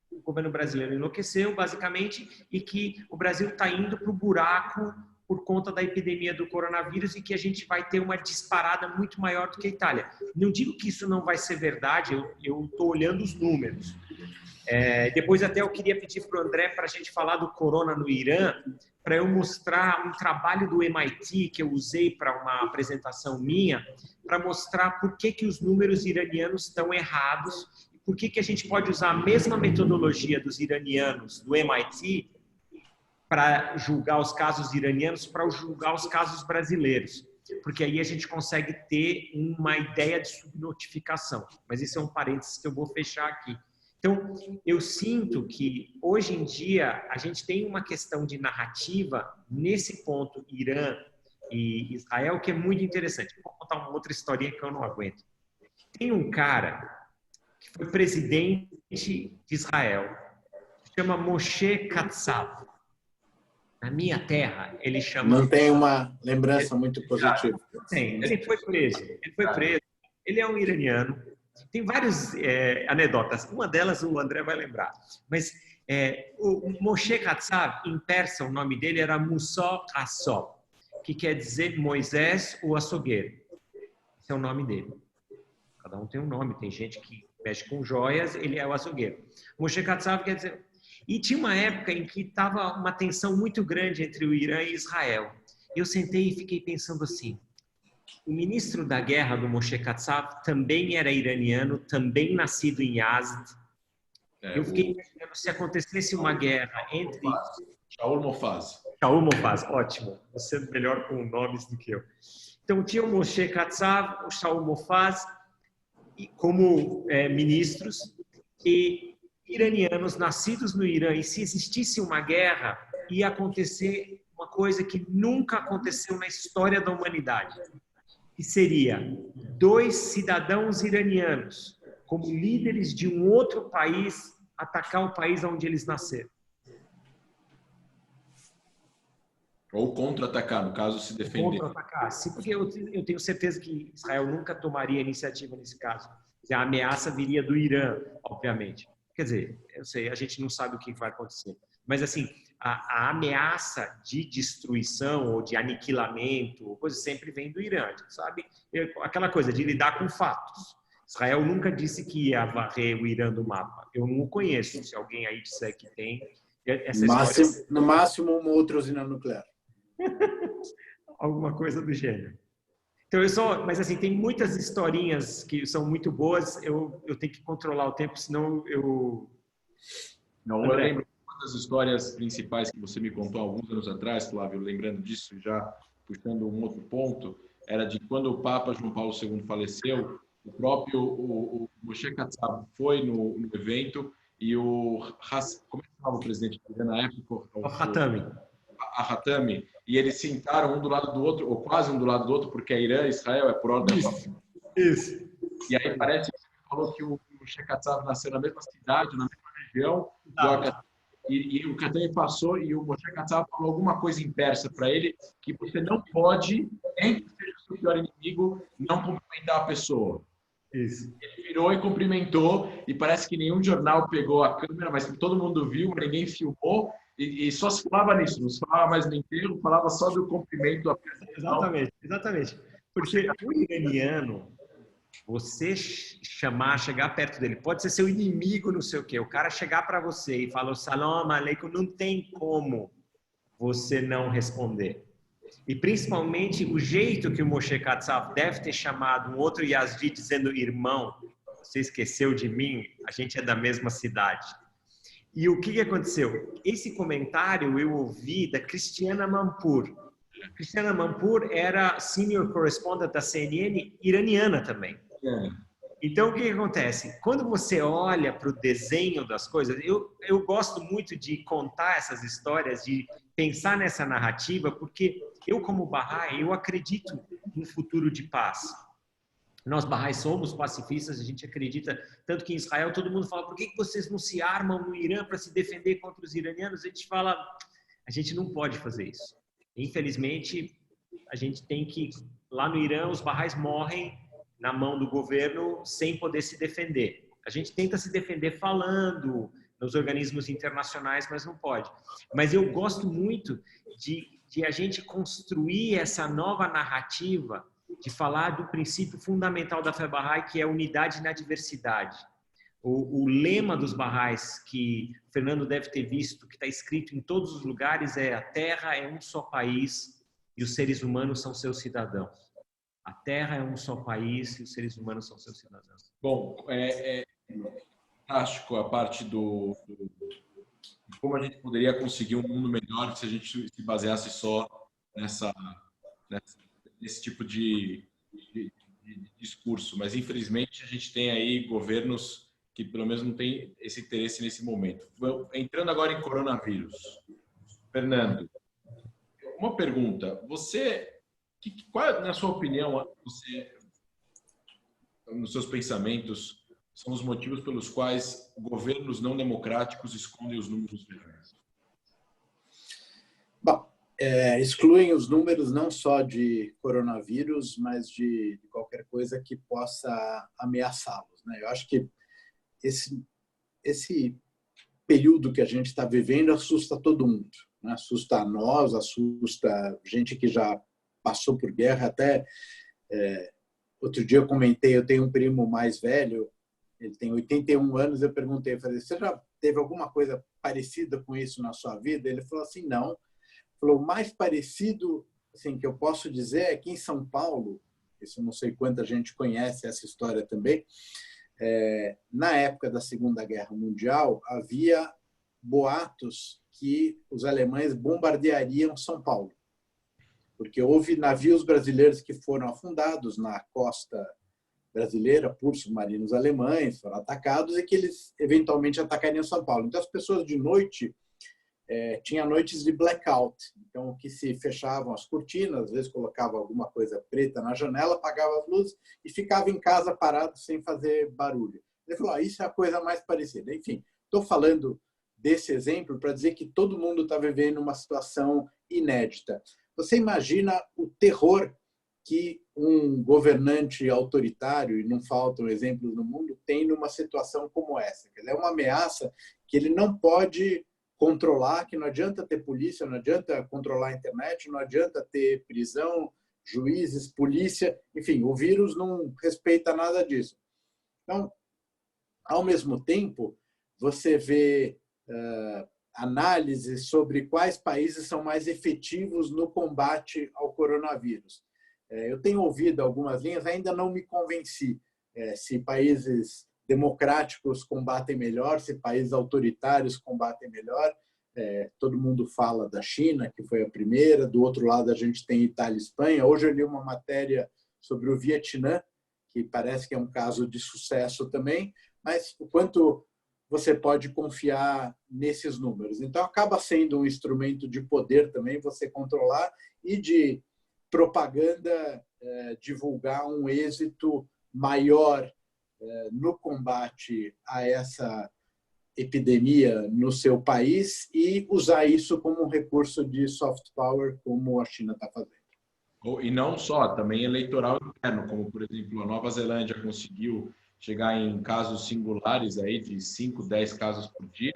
o governo brasileiro enlouqueceu, basicamente, e que o Brasil está indo para o buraco por conta da epidemia do coronavírus e que a gente vai ter uma disparada muito maior do que a Itália. Não digo que isso não vai ser verdade, eu estou olhando os números. Depois até eu queria pedir para o André para a gente falar do corona no Irã, para eu mostrar um trabalho do MIT que eu usei para uma apresentação minha, para mostrar por que os números iranianos estão errados e por que a gente pode usar a mesma metodologia dos iranianos do MIT para julgar os casos iranianos, para julgar os casos brasileiros. Porque aí a gente consegue ter uma ideia de subnotificação. Mas isso é um parênteses que eu vou fechar aqui. Então, eu sinto que, hoje em dia, a gente tem uma questão de narrativa nesse ponto, Irã e Israel, que é muito interessante. Vou contar uma outra historinha que eu não aguento. Tem um cara que foi presidente de Israel, que chama Moshe Katsav. Na minha terra, ele chama... Não tem uma lembrança muito positiva. Tem. Ele foi preso. Ele é um iraniano. Tem várias anedotas. Uma delas o André vai lembrar. Mas o Moshe Katsav, em persa, o nome dele era Musa Kassab, que quer dizer Moisés o açougueiro. Esse é o nome dele. Cada um tem um nome. Tem gente que mexe com joias, ele é o açougueiro. Moshe Katsav quer dizer... E tinha uma época em que estava uma tensão muito grande entre o Irã e Israel. Eu sentei e fiquei pensando assim, o ministro da guerra do Moshe Katsav também era iraniano, também nascido em Yazd. Eu fiquei imaginando se acontecesse uma guerra entre... Shaul Mofaz. Shaul Mofaz, ótimo. Você é melhor com nomes do que eu. Então, tinha o Moshe Katsav, o Shaul Mofaz, como ministros, e iranianos nascidos no Irã. E se existisse uma guerra, ia acontecer uma coisa que nunca aconteceu na história da humanidade, que seria 2 cidadãos iranianos, como líderes de um outro país, atacar o país onde eles nasceram. Ou contra-atacar, no caso, se defender. Contra-atacar. Porque eu tenho certeza que Israel nunca tomaria iniciativa nesse caso. A ameaça viria do Irã, obviamente. Quer dizer, eu sei, a gente não sabe o que vai acontecer. Mas, assim, a ameaça de destruição ou de aniquilamento, coisa sempre vem do Irã, a gente sabe? Aquela coisa de lidar com fatos. Israel nunca disse que ia varrer o Irã do mapa. Eu não o conheço. Se alguém aí disser que tem, essa história... No máximo, uma outra usina nuclear. Alguma coisa do gênero. Então, mas assim, tem muitas historinhas que são muito boas, eu tenho que controlar o tempo, senão eu... Não, eu lembro uma das histórias principais que você me contou alguns anos atrás, Flávio, lembrando disso, já puxando um outro ponto, era de quando o Papa João Paulo II faleceu, o próprio o Moshe Katsav foi no evento e como é que chamava o presidente na época? O Hatami. A Hatami, e eles sentaram um do lado do outro, ou quase um do lado do outro, porque é Irã e Israel, é por ordem. Isso. E aí parece que você falou que o Moshe Katsav nasceu na mesma cidade, na mesma região, e o Hatami passou e o Moshe Katsav falou alguma coisa em persa para ele, que você não pode, nem que seja o seu pior inimigo, não cumprimentar a pessoa. Isso. Ele virou e cumprimentou, e parece que nenhum jornal pegou a câmera, mas todo mundo viu, mas ninguém filmou, e só se falava nisso, não se falava mais no enterro, falava só do cumprimento da pessoa. Exatamente. Porque o iraniano, você chegar perto dele, pode ser seu inimigo, não sei o quê, o cara chegar para você e falar salam aleikum, não tem como você não responder. E principalmente o jeito que o Moshe Katsav deve ter chamado um outro Yazdi dizendo irmão, você esqueceu de mim, a gente é da mesma cidade. E o que aconteceu? Esse comentário eu ouvi da Cristiana Manpour. Cristiana Manpour era senior correspondent da CNN iraniana também. Então, o que acontece? Quando você olha para o desenho das coisas, eu gosto muito de contar essas histórias, de pensar nessa narrativa, porque eu, como Bahá'í, eu acredito no futuro de paz. Nós, Bahá'ís, somos pacifistas, a gente acredita, tanto que em Israel todo mundo fala, por que vocês não se armam no Irã para se defender contra os iranianos? A gente fala, a gente não pode fazer isso. Infelizmente, a gente tem que, lá no Irã, os Bahá'ís morrem na mão do governo sem poder se defender. A gente tenta se defender falando nos organismos internacionais, mas não pode. Mas eu gosto muito de a gente construir essa nova narrativa de falar do princípio fundamental da fé Bahá'í, que é unidade na diversidade. O lema dos Bahá'ís, que o Fernando deve ter visto, que está escrito em todos os lugares, é: a Terra é um só país e os seres humanos são seus cidadãos. A Terra é um só país e os seres humanos são seus cidadãos. Bom, é fantástico a parte de como a gente poderia conseguir um mundo melhor se a gente se baseasse só nesse tipo de discurso. Mas, infelizmente, a gente tem aí governos que, pelo menos, não têm esse interesse nesse momento. Entrando agora em coronavírus. Fernando, uma pergunta. Qual, na sua opinião, nos seus pensamentos, são os motivos pelos quais governos não democráticos escondem os números reais? Bom, excluem os números não só de coronavírus, mas de qualquer coisa que possa ameaçá-los, né? Eu acho que esse período que a gente está vivendo assusta todo mundo, né? Assusta a nós, assusta gente que já passou por guerra. Até outro dia eu comentei, eu tenho um primo mais velho, ele tem 81 anos, eu perguntei, falei, você já teve alguma coisa parecida com isso na sua vida? Ele falou assim, não. Falou, o mais parecido assim, que eu posso dizer é que em São Paulo, isso eu não sei quanta gente conhece essa história também. Na época da Segunda Guerra Mundial, havia boatos que os alemães bombardeariam São Paulo, porque houve navios brasileiros que foram afundados na costa brasileira por submarinos alemães, foram atacados e que eles eventualmente atacariam São Paulo. Então, as pessoas de noite, tinha noites de blackout, então que se fechavam as cortinas, às vezes colocava alguma coisa preta na janela, apagava as luzes e ficava em casa parado sem fazer barulho. Ele falou, isso é a coisa mais parecida. Enfim, estou falando desse exemplo para dizer que todo mundo está vivendo uma situação inédita. Você imagina o terror que um governante autoritário, e não faltam exemplos no mundo, tem numa situação como essa. É uma ameaça que ele não pode controlar, que não adianta ter polícia, não adianta controlar a internet, não adianta ter prisão, juízes, polícia, enfim, o vírus não respeita nada disso. Então, ao mesmo tempo, você vê análises sobre quais países são mais efetivos no combate ao coronavírus. Eu tenho ouvido algumas linhas, ainda não me convenci se países democráticos combatem melhor, se países autoritários combatem melhor. Todo mundo fala da China, que foi a primeira, do outro lado a gente tem Itália e Espanha. Hoje eu li uma matéria sobre o Vietnã, que parece que é um caso de sucesso também, mas o quanto você pode confiar nesses números. Então, acaba sendo um instrumento de poder também você controlar e de propaganda divulgar um êxito maior no combate a essa epidemia no seu país e usar isso como um recurso de soft power, como a China está fazendo. E não só, também eleitoral interno, como, por exemplo, a Nova Zelândia conseguiu chegar em casos singulares aí de 5, 10 casos por dia,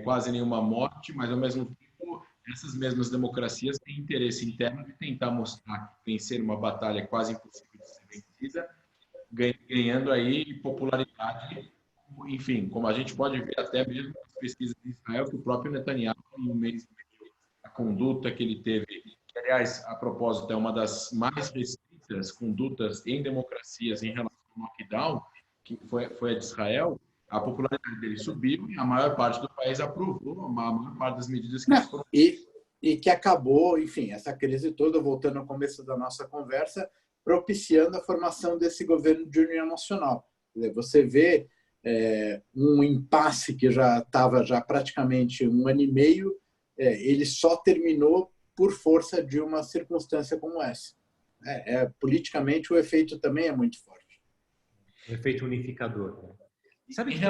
quase nenhuma morte, mas, ao mesmo tempo, essas mesmas democracias têm interesse interno de tentar mostrar que vencer uma batalha quase impossível de ser vencida, ganhando aí popularidade. Enfim, como a gente pode ver até mesmo nas pesquisas de Israel, que o próprio Netanyahu, em um mês e meio, a conduta que ele teve, que, aliás, a propósito, é uma das mais restritas condutas em democracias em relação ao lockdown, que foi a de Israel, a popularidade dele subiu e a maior parte do país aprovou a maior parte das medidas que foram... E que acabou, enfim, essa crise toda, voltando ao começo da nossa conversa, propiciando a formação desse governo de união nacional. Você vê um impasse que já estava praticamente 1 ano e meio, ele só terminou por força de uma circunstância como essa. Politicamente, o efeito também é muito forte. O efeito unificador. Sabe que em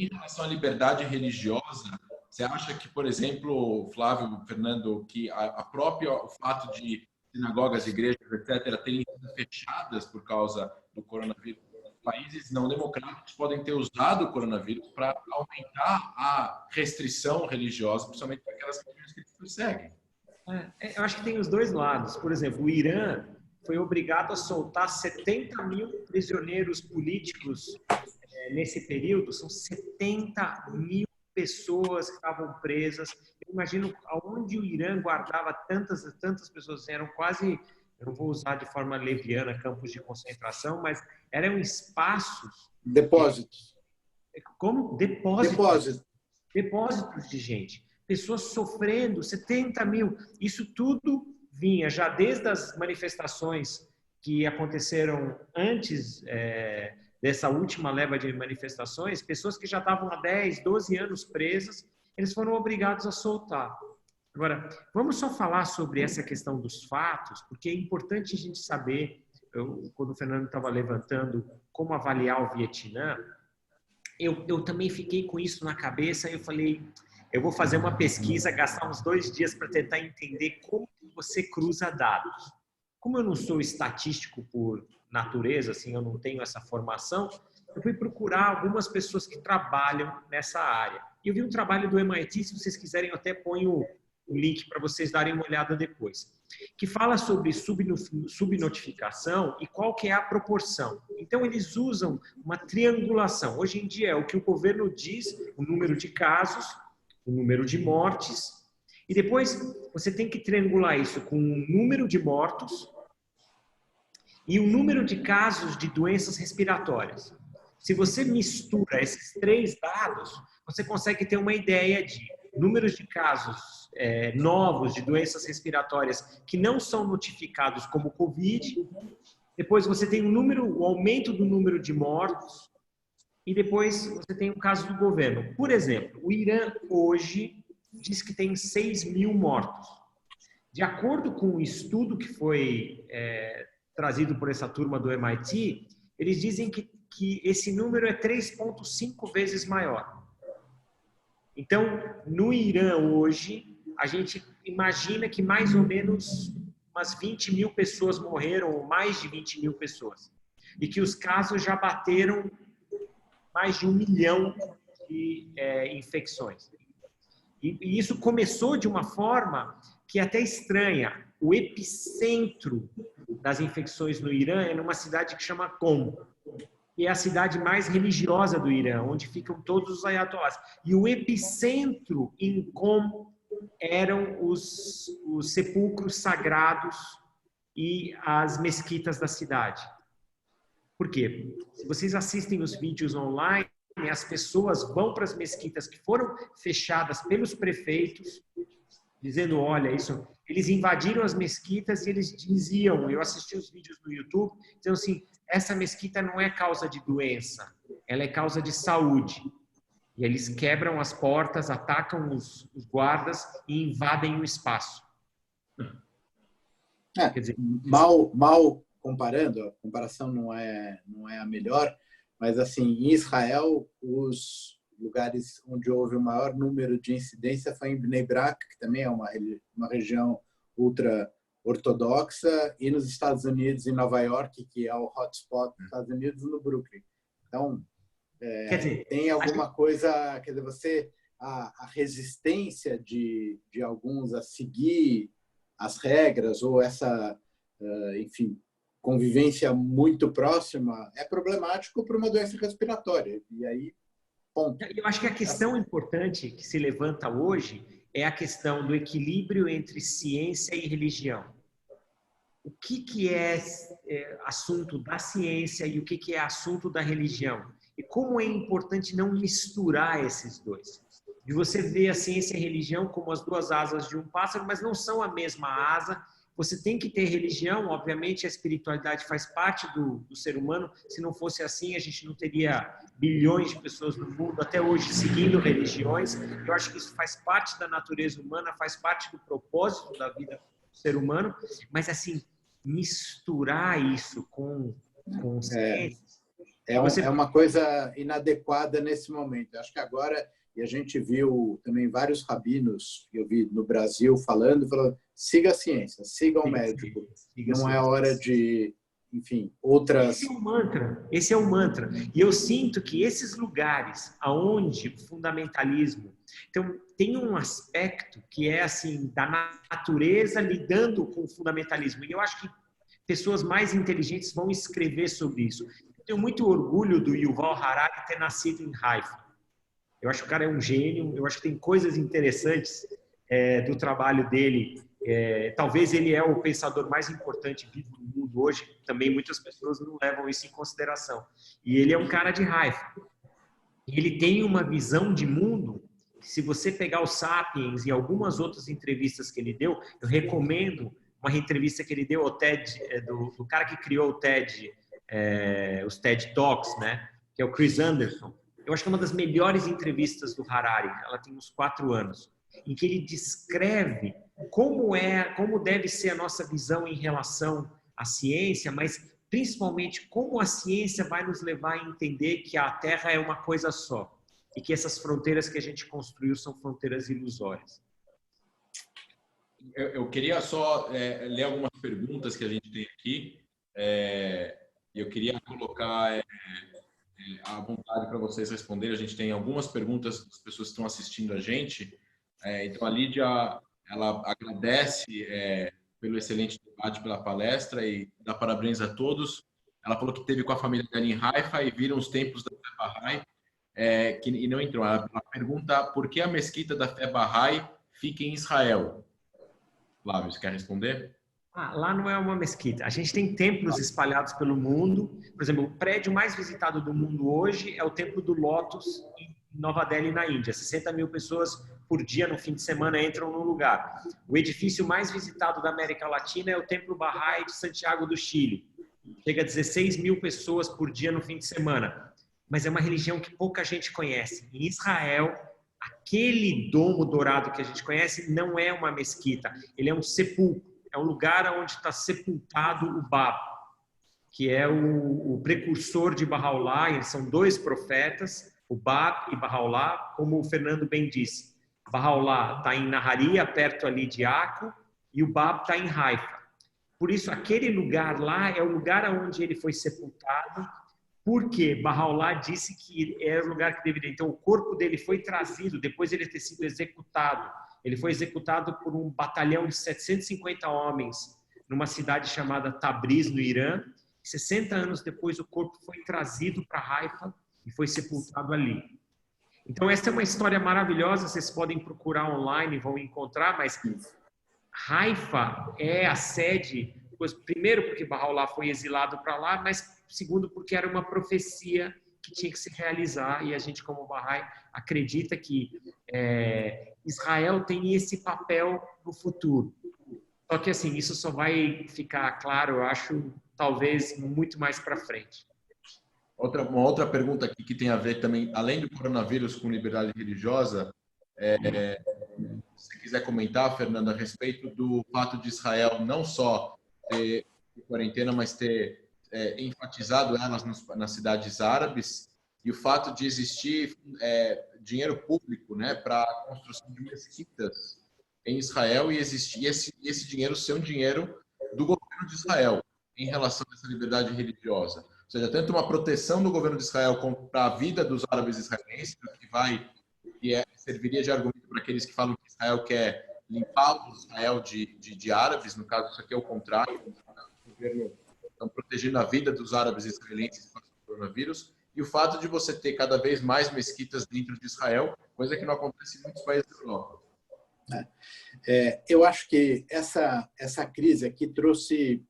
relação à liberdade religiosa, você acha que, por exemplo, Flávio, Fernando, que o fato de sinagogas, igrejas, etc., terem sido fechadas por causa do coronavírus, países não democráticos podem ter usado o coronavírus para aumentar a restrição religiosa, principalmente para aquelas religiões que eles perseguem? Eu acho que tem os dois lados. Por exemplo, o Irã foi obrigado a soltar 70 mil prisioneiros políticos nesse período. São 70 mil pessoas que estavam presas. Eu imagino aonde o Irã guardava tantas pessoas. Eram quase, eu não vou usar de forma leviana, campos de concentração, mas eram espaços... Depósitos. Como? Depósitos. Depósitos de gente. Pessoas sofrendo, 70 mil. Isso tudo vinha já desde as manifestações que aconteceram antes dessa última leva de manifestações, pessoas que já estavam há 10, 12 anos presas, eles foram obrigados a soltar. Agora, vamos só falar sobre essa questão dos fatos, porque é importante a gente saber, quando o Fernando estava levantando como avaliar o Vietnã, eu também fiquei com isso na cabeça e eu falei, eu vou fazer uma pesquisa, gastar uns 2 dias para tentar entender como você cruza dados. Como eu não sou estatístico por natureza, assim, eu não tenho essa formação, eu fui procurar algumas pessoas que trabalham nessa área. E eu vi um trabalho do MIT, se vocês quiserem, eu até ponho o link para vocês darem uma olhada depois, que fala sobre subnotificação e qual que é a proporção. Então, eles usam uma triangulação. Hoje em dia, é o que o governo diz, o número de casos, o número de mortes, e depois você tem que triangular isso com o número de mortos e o número de casos de doenças respiratórias. Se você mistura esses 3 dados, você consegue ter uma ideia de números de casos novos de doenças respiratórias que não são notificados como Covid. Depois você tem o aumento do número de mortos. E depois você tem o caso do governo. Por exemplo, o Irã hoje diz que tem 6.000 mortos. De acordo com o estudo que foi trazido por essa turma do MIT, eles dizem que esse número é 3,5 vezes maior. Então, no Irã hoje, a gente imagina que mais ou menos umas 20.000 pessoas morreram, ou mais de 20.000 pessoas. E que os casos já bateram mais de 1 milhão de infecções. E isso começou de uma forma que é até estranha. O epicentro das infecções no Irã é numa cidade que chama Qom, que é a cidade mais religiosa do Irã, onde ficam todos os ayatollahs. E o epicentro em Qom eram os sepulcros sagrados e as mesquitas da cidade. Por quê? Se vocês assistem os vídeos online, as pessoas vão para as mesquitas que foram fechadas pelos prefeitos, dizendo, olha, isso... Eles invadiram as mesquitas e eles diziam, eu assisti os vídeos no YouTube, dizendo assim, essa mesquita não é causa de doença, ela é causa de saúde. E eles quebram as portas, atacam os guardas e invadem o espaço. Quer dizer, mal comparando, a comparação não é a melhor, mas assim, em Israel, os lugares onde houve o maior número de incidência foi em Bnei Brak, que também é uma região ultra-ortodoxa, e nos Estados Unidos, em Nova York, que é o hotspot dos Estados Unidos, no Brooklyn. Então, quer dizer, tem alguma coisa, quer dizer, a resistência de alguns a seguir as regras ou essa, enfim, convivência muito próxima é problemático para uma doença respiratória. E aí, ponto. Eu acho que a questão importante que se levanta hoje é a questão do equilíbrio entre ciência e religião. O que é assunto da ciência e o que é assunto da religião? E como é importante não misturar esses dois. De você ver a ciência e a religião como as 2 asas de um pássaro, mas não são a mesma asa. Você tem que ter religião, obviamente a espiritualidade faz parte do ser humano. Se não fosse assim, a gente não teria bilhões de pessoas no mundo até hoje seguindo religiões. Eu acho que isso faz parte da natureza humana, faz parte do propósito da vida do ser humano. Mas, assim, misturar isso com ciência... É uma coisa inadequada nesse momento. Acho que agora, e a gente viu também vários rabinos que eu vi no Brasil falando, siga a ciência, siga o médico. Não é hora de, enfim, outras... Esse é o mantra. E eu sinto que esses lugares aonde o fundamentalismo... Então, tem um aspecto que é, assim, da natureza lidando com o fundamentalismo. E eu acho que pessoas mais inteligentes vão escrever sobre isso. Eu tenho muito orgulho do Yuval Harari ter nascido em Haifa. Eu acho que o cara é um gênio, eu acho que tem coisas interessantes do trabalho dele. Talvez ele é o pensador mais importante vivo do mundo hoje. Também muitas pessoas não levam isso em consideração. E ele é um cara de Haifa. E ele tem uma visão de mundo. Se você pegar o Sapiens e algumas outras entrevistas que ele deu, eu recomendo uma entrevista que ele deu ao TED, do cara que criou o TED, os TED Talks, né? Que é o Chris Anderson. Eu acho que é uma das melhores entrevistas do Harari. Ela tem uns 4 anos, em que ele descreve como deve ser a nossa visão em relação à ciência, mas principalmente como a ciência vai nos levar a entender que a Terra é uma coisa só e que essas fronteiras que a gente construiu são fronteiras ilusórias. Eu queria só ler algumas perguntas que a gente tem aqui. Eu queria colocar à vontade para vocês responderem. A gente tem algumas perguntas das pessoas que estão assistindo a gente. Então, a Lídia, ela agradece pelo excelente debate, pela palestra e dá parabéns a todos. Ela falou que esteve com a família dela em Haifa e viram os templos da Fé Bahá'í e não entrou. Ela pergunta por que a mesquita da Fé Bahá'í fica em Israel. Flávio, você quer responder? Lá não é uma mesquita. A gente tem templos espalhados pelo mundo. Por exemplo, o prédio mais visitado do mundo hoje é o Templo do Lótus em Nova Delhi, na Índia. 60 mil pessoas por dia no fim de semana entram no lugar. O edifício mais visitado da América Latina é o Templo Bahá'í de Santiago do Chile. Chega a 16 mil pessoas por dia no fim de semana. Mas é uma religião que pouca gente conhece. Em Israel, aquele domo dourado que a gente conhece não é uma mesquita. Ele é um sepulcro. É um lugar onde está sepultado o Bab, que é o precursor de Bahá'u'lláh. Eles são dois profetas, o Bab e Bahá'u'lláh, como o Fernando bem disse. Bahá'u'lláh está em Naharia, perto ali de Akko, e o Bab está em Haifa. Por isso, aquele lugar lá é o lugar onde ele foi sepultado, porque Bahá'u'lláh disse que era o lugar que deveria. Então, o corpo dele foi trazido, depois de ele ter sido executado. Ele foi executado por um batalhão de 750 homens numa cidade chamada Tabriz, no Irã. 60 anos depois, o corpo foi trazido para Haifa e foi sepultado ali. Então, essa é uma história maravilhosa. Vocês podem procurar online e vão encontrar, mas Haifa é a sede, primeiro porque Bahá'u'lláh foi exilado para lá, mas segundo porque era uma profecia que tinha que se realizar, e a gente, como Bahá'í, acredita que Israel tem esse papel no futuro. Só que, assim, isso só vai ficar claro, eu acho, talvez muito mais para frente. Uma outra pergunta aqui que tem a ver também, além do coronavírus com liberdade religiosa, se você quiser comentar, Fernando, a respeito do fato de Israel não só ter quarentena, mas ter enfatizado elas nas cidades árabes, e o fato de existir dinheiro público, né, para a construção de mesquitas em Israel, e existir esse dinheiro ser um dinheiro do governo de Israel em relação a essa liberdade religiosa. Ou seja, tanto uma proteção do governo de Israel para a vida dos árabes israelenses, que serviria de argumento para aqueles que falam que Israel quer limpar o Israel de árabes. No caso, isso aqui é o contrário. O governo está protegendo a vida dos árabes israelenses contra o coronavírus. E o fato de você ter cada vez mais mesquitas dentro de Israel, coisa que não acontece em muitos países da Europa. Eu acho que essa crise aqui trouxe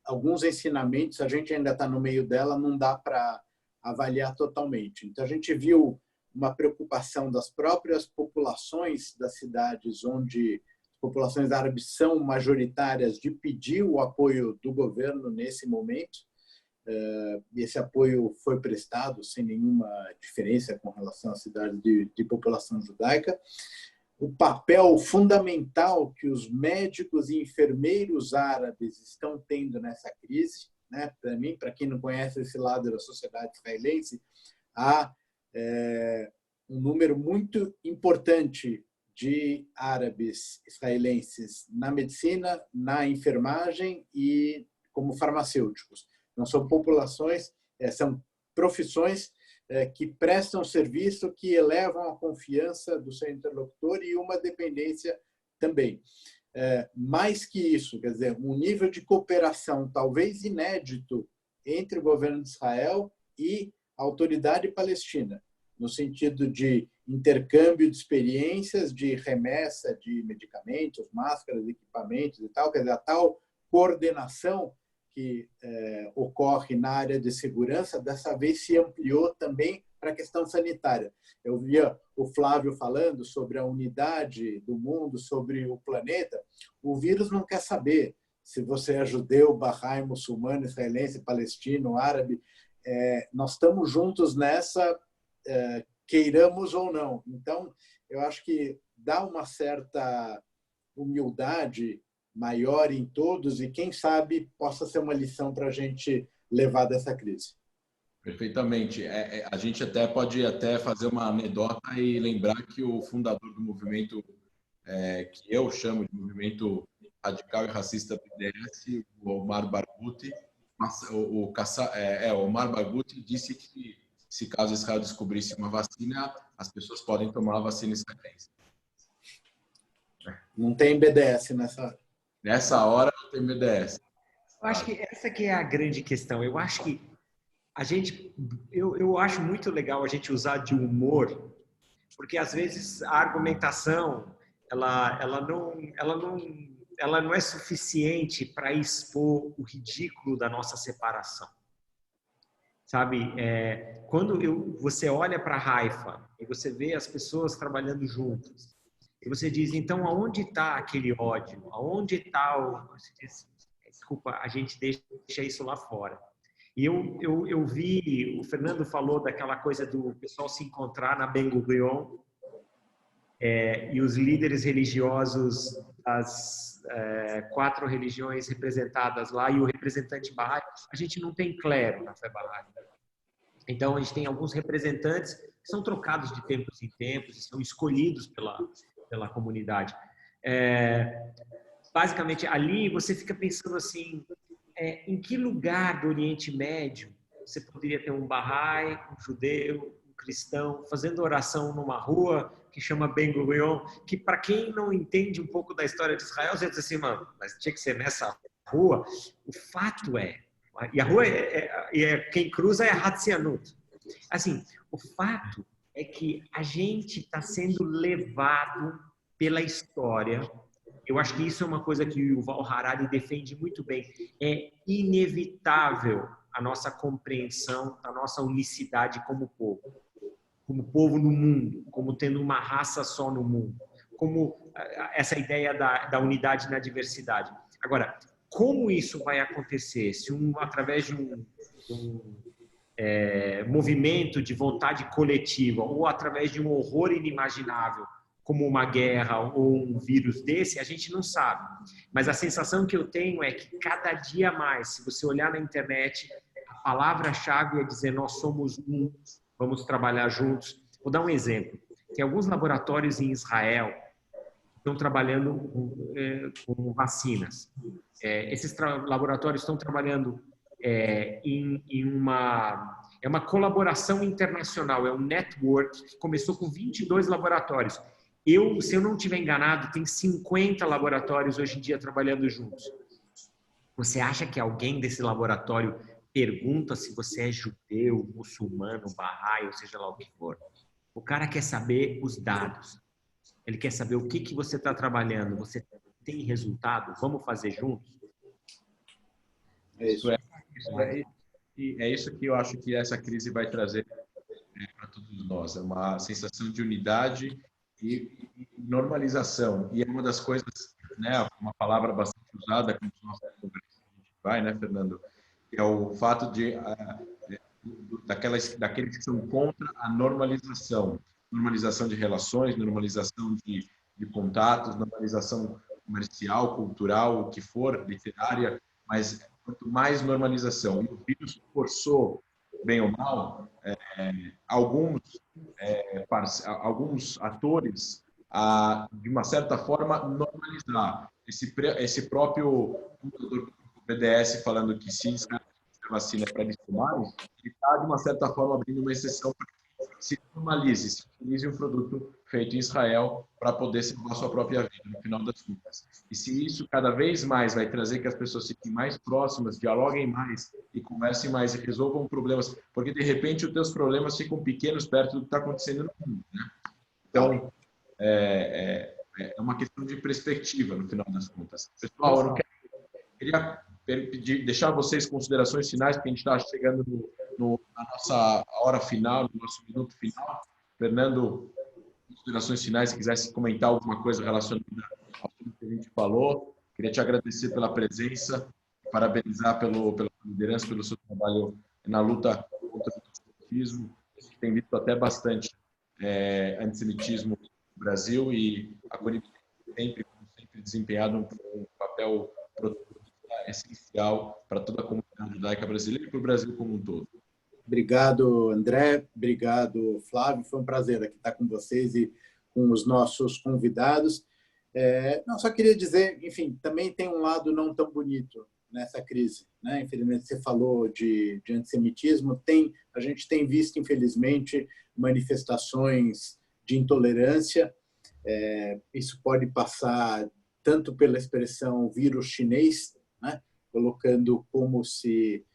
alguns ensinamentos. A gente ainda está no meio dela, não dá para avaliar totalmente. Então, a gente viu uma preocupação das próprias populações das cidades onde populações árabes são majoritárias de pedir o apoio do governo nesse momento. E esse apoio foi prestado sem nenhuma diferença com relação às cidades de população judaica. O papel fundamental que os médicos e enfermeiros árabes estão tendo nessa crise, né? Para quem não conhece esse lado da sociedade israelense, há um número muito importante de árabes israelenses na medicina, na enfermagem e como farmacêuticos. Não são populações, são profissões que prestam serviço, que elevam a confiança do seu interlocutor e uma dependência também. Mais que isso, quer dizer, um nível de cooperação talvez inédito entre o governo de Israel e a autoridade palestina, no sentido de intercâmbio de experiências, de remessa de medicamentos, máscaras, equipamentos e tal, quer dizer, a tal coordenação que ocorre na área de segurança, dessa vez se ampliou também para a questão sanitária. Eu via o Flávio falando sobre a unidade do mundo, sobre o planeta. O vírus não quer saber se você é judeu, bahá'í, muçulmano, israelense, palestino, árabe. Nós estamos juntos nessa, queiramos ou não. Então, eu acho que dá uma certa humildade maior em todos e, quem sabe, possa ser uma lição para a gente levar dessa crise. Perfeitamente. A gente pode fazer uma anedota e lembrar que o fundador do movimento, que eu chamo de movimento radical e racista BDS, o Omar Barghouti, Omar Barghouti disse que, se caso Israel descobrisse uma vacina, as pessoas podem tomar a vacina israelense. Não tem BDS nessa hora. Nessa hora não tem BDS. Eu acho que essa que é a grande questão. Eu acho que eu acho muito legal a gente usar de humor, porque às vezes a argumentação ela não ela não é suficiente para expor o ridículo da nossa separação. Sabe, quando você olha para Haifa e você vê as pessoas trabalhando juntas, e você diz, então, aonde está aquele ódio? Aonde está você diz, desculpa, a gente deixa isso lá fora. E eu vi, o Fernando falou daquela coisa do pessoal se encontrar na Ben Gurion, e os líderes religiosos das 4 religiões representadas lá e o representante Bahá'í. A gente não tem clero na fé Bahá'í. Então, a gente tem alguns representantes que são trocados de tempos em tempos e são escolhidos pela comunidade. Basicamente, ali você fica pensando assim, em que lugar do Oriente Médio você poderia ter um Bahá'í, um judeu, um cristão, fazendo oração numa rua que chama Ben Gurion, que para quem não entende um pouco da história de Israel, você diz assim, mano, mas tinha que ser nessa rua. O fato e a rua, quem cruza é Hatzianut. Assim, o fato é que a gente está sendo levado pela história. Eu acho que isso é uma coisa que o Yuval Harari defende muito bem. É inevitável a nossa compreensão da nossa unicidade como povo no mundo, como tendo uma raça só no mundo, como essa ideia da unidade na diversidade. Agora, como isso vai acontecer? Se através de um movimento de vontade coletiva ou através de um horror inimaginável, como uma guerra ou um vírus desse, a gente não sabe. Mas a sensação que eu tenho é que cada dia mais, se você olhar na internet, a palavra-chave é dizer nós somos um, vamos trabalhar juntos. Vou dar um exemplo. Tem alguns laboratórios em Israel que estão trabalhando com vacinas. Esses laboratórios estão trabalhando em uma colaboração internacional, é um network que começou com 22 laboratórios. Se eu não estiver enganado, tem 50 laboratórios hoje em dia trabalhando juntos. Você acha que alguém desse laboratório pergunta se você é judeu, muçulmano, Bahá'í, ou seja lá o que for? O cara quer saber os dados. Ele quer saber o que você está trabalhando. Você tem resultado? Vamos fazer juntos? É isso que eu acho que essa crise vai trazer para todos nós. É uma sensação de unidade e normalização. E é uma das coisas, né, uma palavra bastante usada com os nossos conversas, a gente vai, né, Fernando? Que é o fato daqueles que são contra a normalização. Normalização de relações, normalização de contatos, normalização comercial, cultural, o que for, literária, mas quanto mais normalização. E o vírus forçou, bem ou mal, alguns atores a, de uma certa forma, normalizar. Esse próprio fundador do BDS falando que se a vacina é para eles tomarem, ele está, de uma certa forma, abrindo uma exceção para que se utilize um produto feito em Israel para poder salvar sua própria vida, no final das contas. E se isso cada vez mais vai trazer que as pessoas fiquem mais próximas, dialoguem mais e conversem mais e resolvam problemas, porque, de repente, os teus problemas ficam pequenos perto do que está acontecendo no mundo, né? Então, é uma questão de perspectiva, no final das contas. Pessoal, queria deixar vocês considerações finais, porque a gente está chegando na nossa hora final, no nosso minuto final. Fernando, considerações finais, se quisesse comentar alguma coisa relacionada ao que a gente falou. Queria te agradecer pela presença, parabenizar pela liderança, pelo seu trabalho na luta contra o antissemitismo. A gente tem visto até bastante antissemitismo no Brasil e a Conib sempre desempenhado um papel essencial para toda a comunidade judaica brasileira e para o Brasil como um todo. Obrigado, André. Obrigado, Flávio. Foi um prazer aqui estar com vocês e com os nossos convidados. Não, só queria dizer, enfim, também tem um lado não tão bonito nessa crise, né? Infelizmente, você falou de antissemitismo. A gente tem visto, infelizmente, manifestações de intolerância. Isso pode passar tanto pela expressão vírus chinês, né? Colocando como se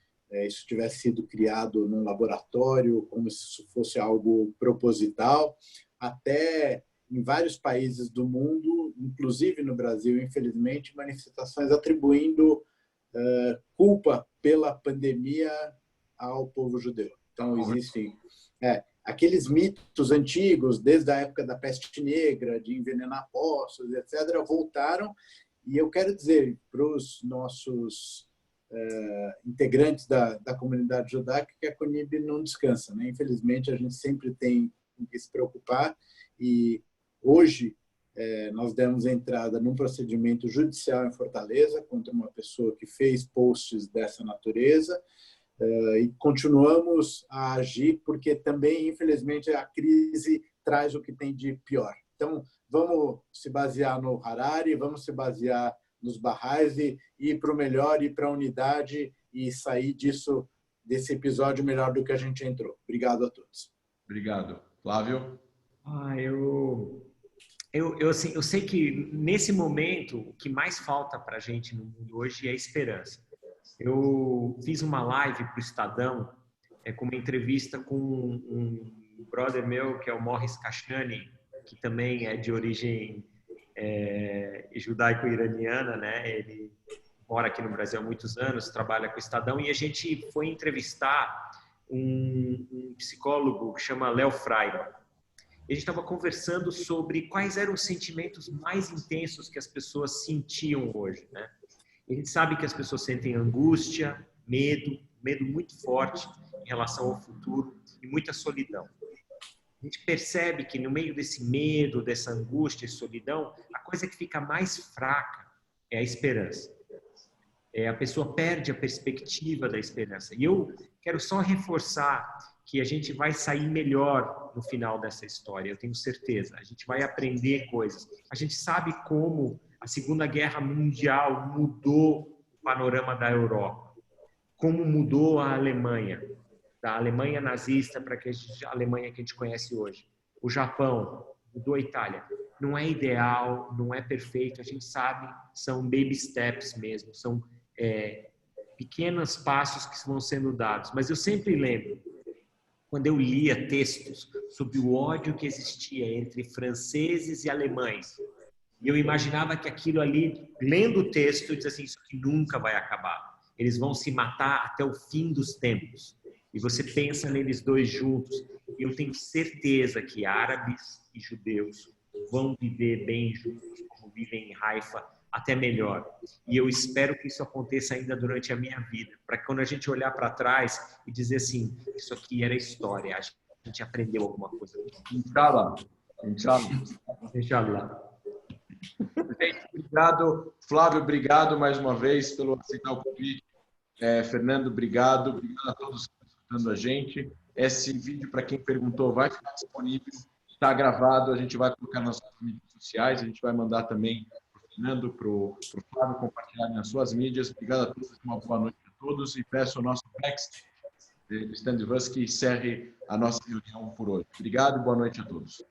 isso tivesse sido criado num laboratório, como se isso fosse algo proposital, até em vários países do mundo, inclusive no Brasil, infelizmente, manifestações atribuindo culpa pela pandemia ao povo judeu. Então, existem aqueles mitos antigos, desde a época da peste negra, de envenenar poços, etc., voltaram. E eu quero dizer para os nossos integrantes da comunidade judaica que a CONIB não descansa, né? Infelizmente, a gente sempre tem que se preocupar. E hoje nós demos entrada num procedimento judicial em Fortaleza contra uma pessoa que fez posts dessa natureza, e continuamos a agir porque também, infelizmente, a crise traz o que tem de pior. Então, vamos se basear no Harari, vamos se basear nos Baha'is e ir para o melhor, ir para a unidade e sair desse episódio melhor do que a gente entrou. Obrigado a todos. Obrigado. Flávio? Eu sei que, nesse momento, o que mais falta para a gente no mundo hoje é esperança. Eu fiz uma live para o Estadão, com uma entrevista com um brother meu, que é o Morris Kashani, que também é de origem judaico-iraniana, né? Ele mora aqui no Brasil há muitos anos, trabalha com o Estadão, e a gente foi entrevistar um psicólogo que chama Léo Freiman. A gente estava conversando sobre quais eram os sentimentos mais intensos que as pessoas sentiam hoje, né? A gente sabe que as pessoas sentem angústia, medo muito forte em relação ao futuro e muita solidão. A gente percebe que no meio desse medo, dessa angústia e solidão, a coisa que fica mais fraca é a esperança. A pessoa perde a perspectiva da esperança. E eu quero só reforçar que a gente vai sair melhor no final dessa história, eu tenho certeza. A gente vai aprender coisas. A gente sabe como a Segunda Guerra Mundial mudou o panorama da Europa, como mudou a Alemanha, da Alemanha nazista para a Alemanha que a gente conhece hoje. O Japão mudou a Itália. Não é ideal, não é perfeito, a gente sabe, são baby steps mesmo, são pequenos passos que vão sendo dados. Mas eu sempre lembro, quando eu lia textos sobre o ódio que existia entre franceses e alemães, e eu imaginava que aquilo ali, lendo o texto, eu dizia assim, isso aqui nunca vai acabar. Eles vão se matar até o fim dos tempos. E você pensa neles dois juntos. E eu tenho certeza que árabes e judeus vão viver bem juntos, como vivem em Haifa, até melhor. E eu espero que isso aconteça ainda durante a minha vida, para que quando a gente olhar para trás e dizer assim, isso aqui era história, a gente aprendeu alguma coisa. Inshallah. Obrigado. Flávio, obrigado mais uma vez pelo aceitar o convite. Fernando, obrigado. Obrigado a todos que estão escutando a gente. Esse vídeo, para quem perguntou, vai ficar disponível. Está gravado, a gente vai colocar nas mídias sociais, a gente vai mandar também para o Fernando, para o Flávio compartilhar nas suas mídias. Obrigado a todos, uma boa noite a todos e peço ao nosso backstage, Stan Vus, que encerre a nossa reunião por hoje. Obrigado e boa noite a todos.